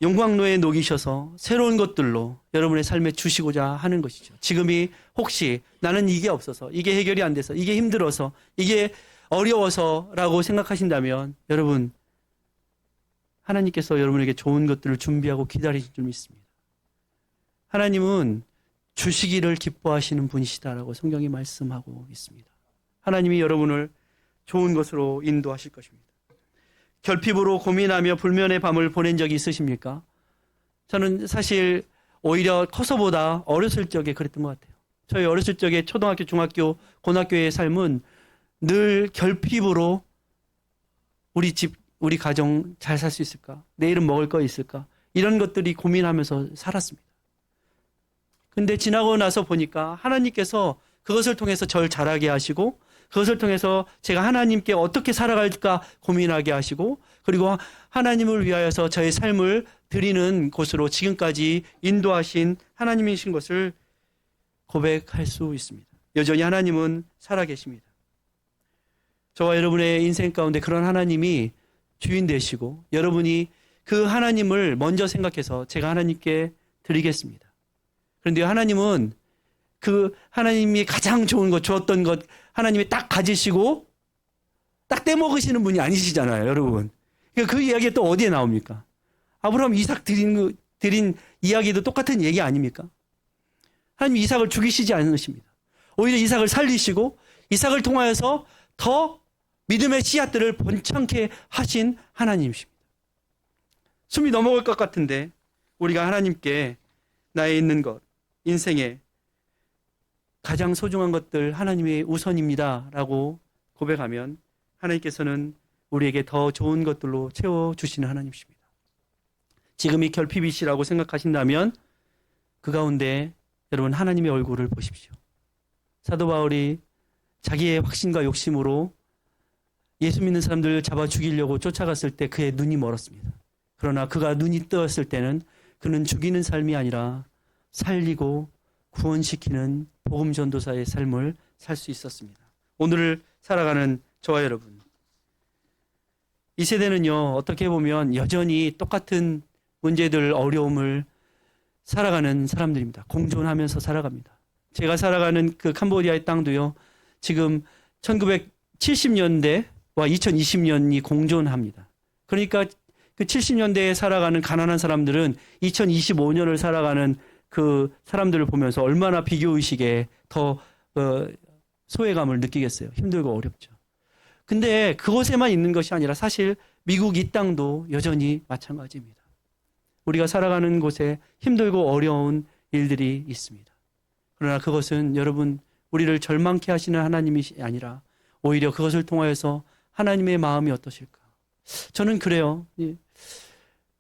용광로에 녹이셔서 새로운 것들로 여러분의 삶에 주시고자 하는 것이죠. 지금이 혹시 나는 이게 없어서, 이게 해결이 안 돼서, 이게 힘들어서, 이게 어려워서라고 생각하신다면 여러분, 하나님께서 여러분에게 좋은 것들을 준비하고 기다리신 줄 믿습니다. 하나님은 주시기를 기뻐하시는 분이시다라고 성경이 말씀하고 있습니다. 하나님이 여러분을 좋은 것으로 인도하실 것입니다. 결핍으로 고민하며 불면의 밤을 보낸 적이 있으십니까? 저는 사실 오히려 커서보다 어렸을 적에 그랬던 것 같아요. 저희 어렸을 적에 초등학교, 중학교, 고등학교의 삶은 늘 결핍으로 우리 집, 우리 가정 잘 살 수 있을까? 내일은 먹을 거 있을까? 이런 것들이 고민하면서 살았습니다. 근데 지나고 나서 보니까 하나님께서 그것을 통해서 저를 자라게 하시고 그것을 통해서 제가 하나님께 어떻게 살아갈까 고민하게 하시고 그리고 하나님을 위하여서 저의 삶을 드리는 곳으로 지금까지 인도하신 하나님이신 것을 고백할 수 있습니다. 여전히 하나님은 살아계십니다. 저와 여러분의 인생 가운데 그런 하나님이 주인 되시고 여러분이 그 하나님을 먼저 생각해서 제가 하나님께 드리겠습니다. 그런데 하나님은 그 하나님이 가장 좋은 것, 좋았던 것 하나님이 딱 가지시고 딱 떼먹으시는 분이 아니시잖아요, 여러분. 그러니까 그 이야기가 또 어디에 나옵니까? 아브라함 이삭 드린 이야기도 똑같은 얘기 아닙니까? 하나님 이삭을 죽이시지 않으십니다. 오히려 이삭을 살리시고 이삭을 통하여서 더 믿음의 씨앗들을 번창케 하신 하나님이십니다. 숨이 넘어갈 것 같은데 우리가 하나님께 나에 있는 것, 인생에 가장 소중한 것들 하나님의 우선입니다라고 고백하면 하나님께서는 우리에게 더 좋은 것들로 채워주시는 하나님이십니다. 지금이 결핍이시라고 생각하신다면 그 가운데 여러분 하나님의 얼굴을 보십시오. 사도 바울이 자기의 확신과 욕심으로 예수 믿는 사람들을 잡아 죽이려고 쫓아갔을 때 그의 눈이 멀었습니다. 그러나 그가 눈이 뜨었을 때는 그는 죽이는 삶이 아니라 살리고 구원시키는 복음 전도사의 삶을 살 수 있었습니다. 오늘을 살아가는 저와 여러분, 이 세대는요 어떻게 보면 여전히 똑같은 문제들, 어려움을 살아가는 사람들입니다. 공존하면서 살아갑니다. 제가 살아가는 그 캄보디아의 땅도요 지금 1970년대와 2020년이 공존합니다. 그러니까 그 70년대에 살아가는 가난한 사람들은 2025년을 살아가는 그 사람들을 보면서 얼마나 비교의식에 더 소외감을 느끼겠어요. 힘들고 어렵죠. 근데 그곳에만 있는 것이 아니라 사실 미국 이 땅도 여전히 마찬가지입니다. 우리가 살아가는 곳에 힘들고 어려운 일들이 있습니다. 그러나 그것은 여러분 우리를 절망케 하시는 하나님이 아니라 오히려 그것을 통하여서 하나님의 마음이 어떠실까? 저는 그래요.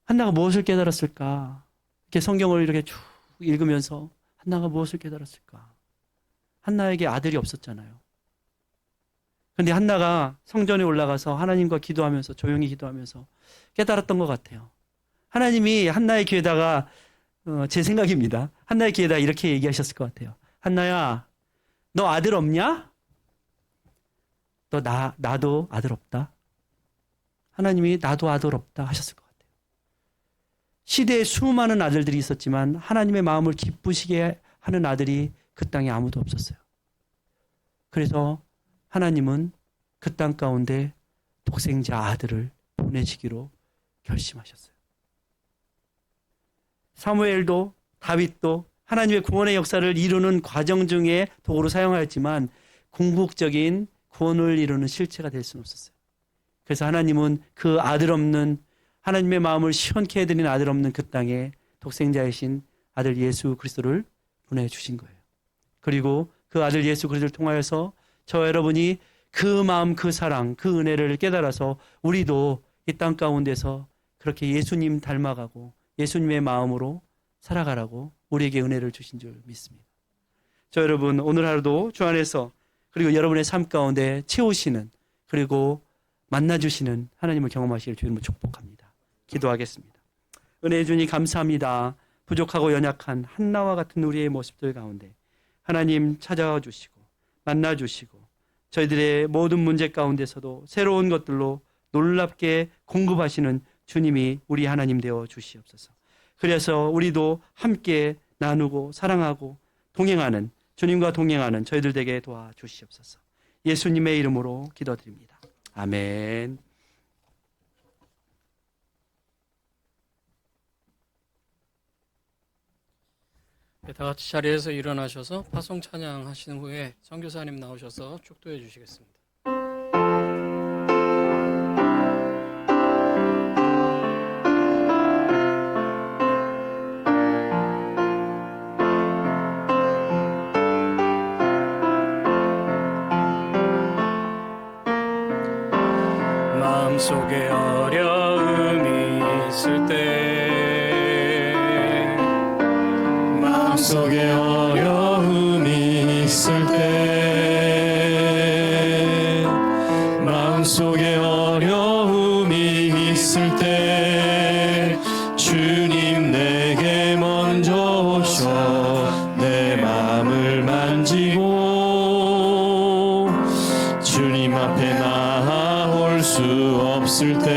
한나가 무엇을 깨달았을까? 이렇게 성경을 이렇게 쭉 읽으면서 한나가 무엇을 깨달았을까? 한나에게 아들이 없었잖아요. 그런데 한나가 성전에 올라가서 하나님과 기도하면서 조용히 기도하면서 깨달았던 것 같아요. 하나님이 한나의 귀에다가 제 생각입니다. 한나의 귀에다 이렇게 얘기하셨을 것 같아요. 한나야, 너 아들 없냐? 너 나도 아들 없다. 하나님이 나도 아들 없다 하셨을 것 같아요. 시대에 수많은 아들들이 있었지만 하나님의 마음을 기쁘시게 하는 아들이 그 땅에 아무도 없었어요. 그래서 하나님은 그 땅 가운데 독생자 아들을 보내시기로 결심하셨어요. 사무엘도 다윗도 하나님의 구원의 역사를 이루는 과정 중에 도구로 사용하였지만 궁극적인 구원을 이루는 실체가 될 수는 없었어요. 그래서 하나님은 그 아들 없는 하나님의 마음을 시원케 해드린 아들 없는 그 땅에 독생자이신 아들 예수 그리스도를 보내주신 거예요. 그리고 그 아들 예수 그리스도를 통하여서 저와 여러분이 그 마음, 그 사랑, 그 은혜를 깨달아서 우리도 이 땅 가운데서 그렇게 예수님 닮아가고 예수님의 마음으로 살아가라고 우리에게 은혜를 주신 줄 믿습니다. 저 여러분 오늘 하루도 주 안에서 그리고 여러분의 삶 가운데 채우시는 그리고 만나주시는 하나님을 경험하시길 주님을 축복합니다. 기도하겠습니다. 은혜의 주님 감사합니다. 부족하고 연약한 한나와 같은 우리의 모습들 가운데 하나님 찾아와 주시고 만나 주시고 저희들의 모든 문제 가운데서도 새로운 것들로 놀랍게 공급하시는 주님이 우리 하나님 되어 주시옵소서. 그래서 우리도 함께 나누고 사랑하고 동행하는 주님과 동행하는 저희들 되게 도와주시옵소서. 예수님의 이름으로 기도드립니다. 아멘. 다 같이 자리에서 일어나셔서 파송 찬양하신 후에 선교사님 나오셔서 축도해 주시겠습니다. 마음속에 어려움이 있을 때 마음속에 어려움이 있을 때 마음속에 어려움이 있을 때 주님 내게 먼저 오셔 내 마음을 만지고 주님 앞에 나아올 수 없을 때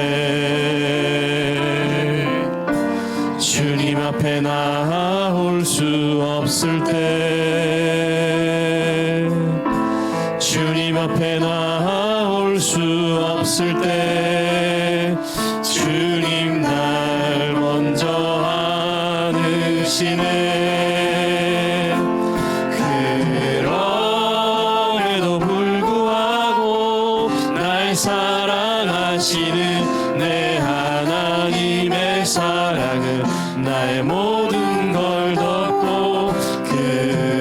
주님 앞에 나아올 수 없을 때 주님 앞에 나아올 수 없을 때 주님 날 먼저 안으시네. 그럼에도 불구하고 날 사랑하시는 내 하나님의 사랑은 나의 모든 걸 덮고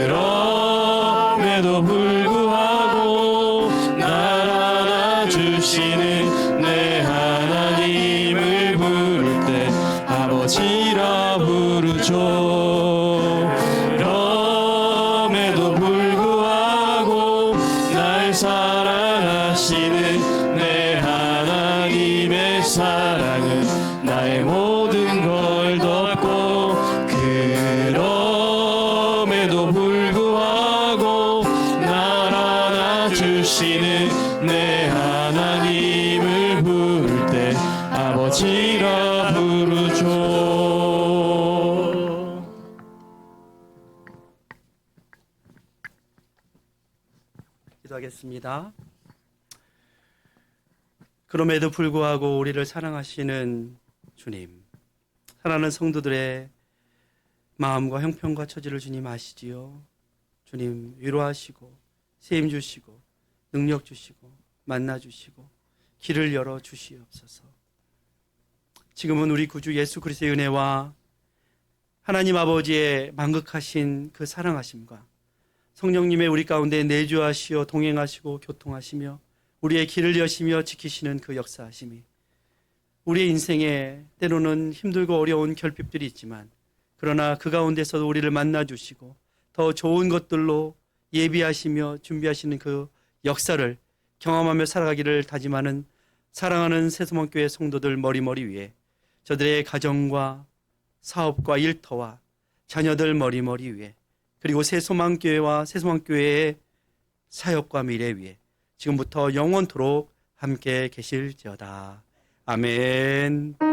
그럼에도 불구하고 날 안아주시는 내 하나님을 부를 때 아버지라 부르죠. 그럼에도 불구하고 날 사랑하시는 내 하나님의 사랑은 나의 모든 걸 덮고 그럼에도 불구하고 날 안아주시는 내 하나님을 부를 때 아버지라 부르죠. 기도하겠습니다. 그럼에도 불구하고 우리를 사랑하시는 주님, 사랑하는 성도들의 마음과 형편과 처지를 주님 아시지요. 주님 위로하시고 세임 주시고 능력 주시고 만나 주시고 길을 열어 주시옵소서. 지금은 우리 구주 예수 그리스도의 은혜와 하나님 아버지의 만극하신 그 사랑하심과 성령님의 우리 가운데 내주하시어 동행하시고 교통하시며 우리의 길을 여시며 지키시는 그 역사하심이 우리의 인생에 때로는 힘들고 어려운 결핍들이 있지만 그러나 그 가운데서도 우리를 만나주시고 더 좋은 것들로 예비하시며 준비하시는 그 역사를 경험하며 살아가기를 다짐하는 사랑하는 새소망교회 성도들 머리머리 위에 저들의 가정과 사업과 일터와 자녀들 머리머리 위에 그리고 새소망교회와 새소망교회의 사역과 미래 위에 지금부터 영원토록 함께 계실지어다. 아멘.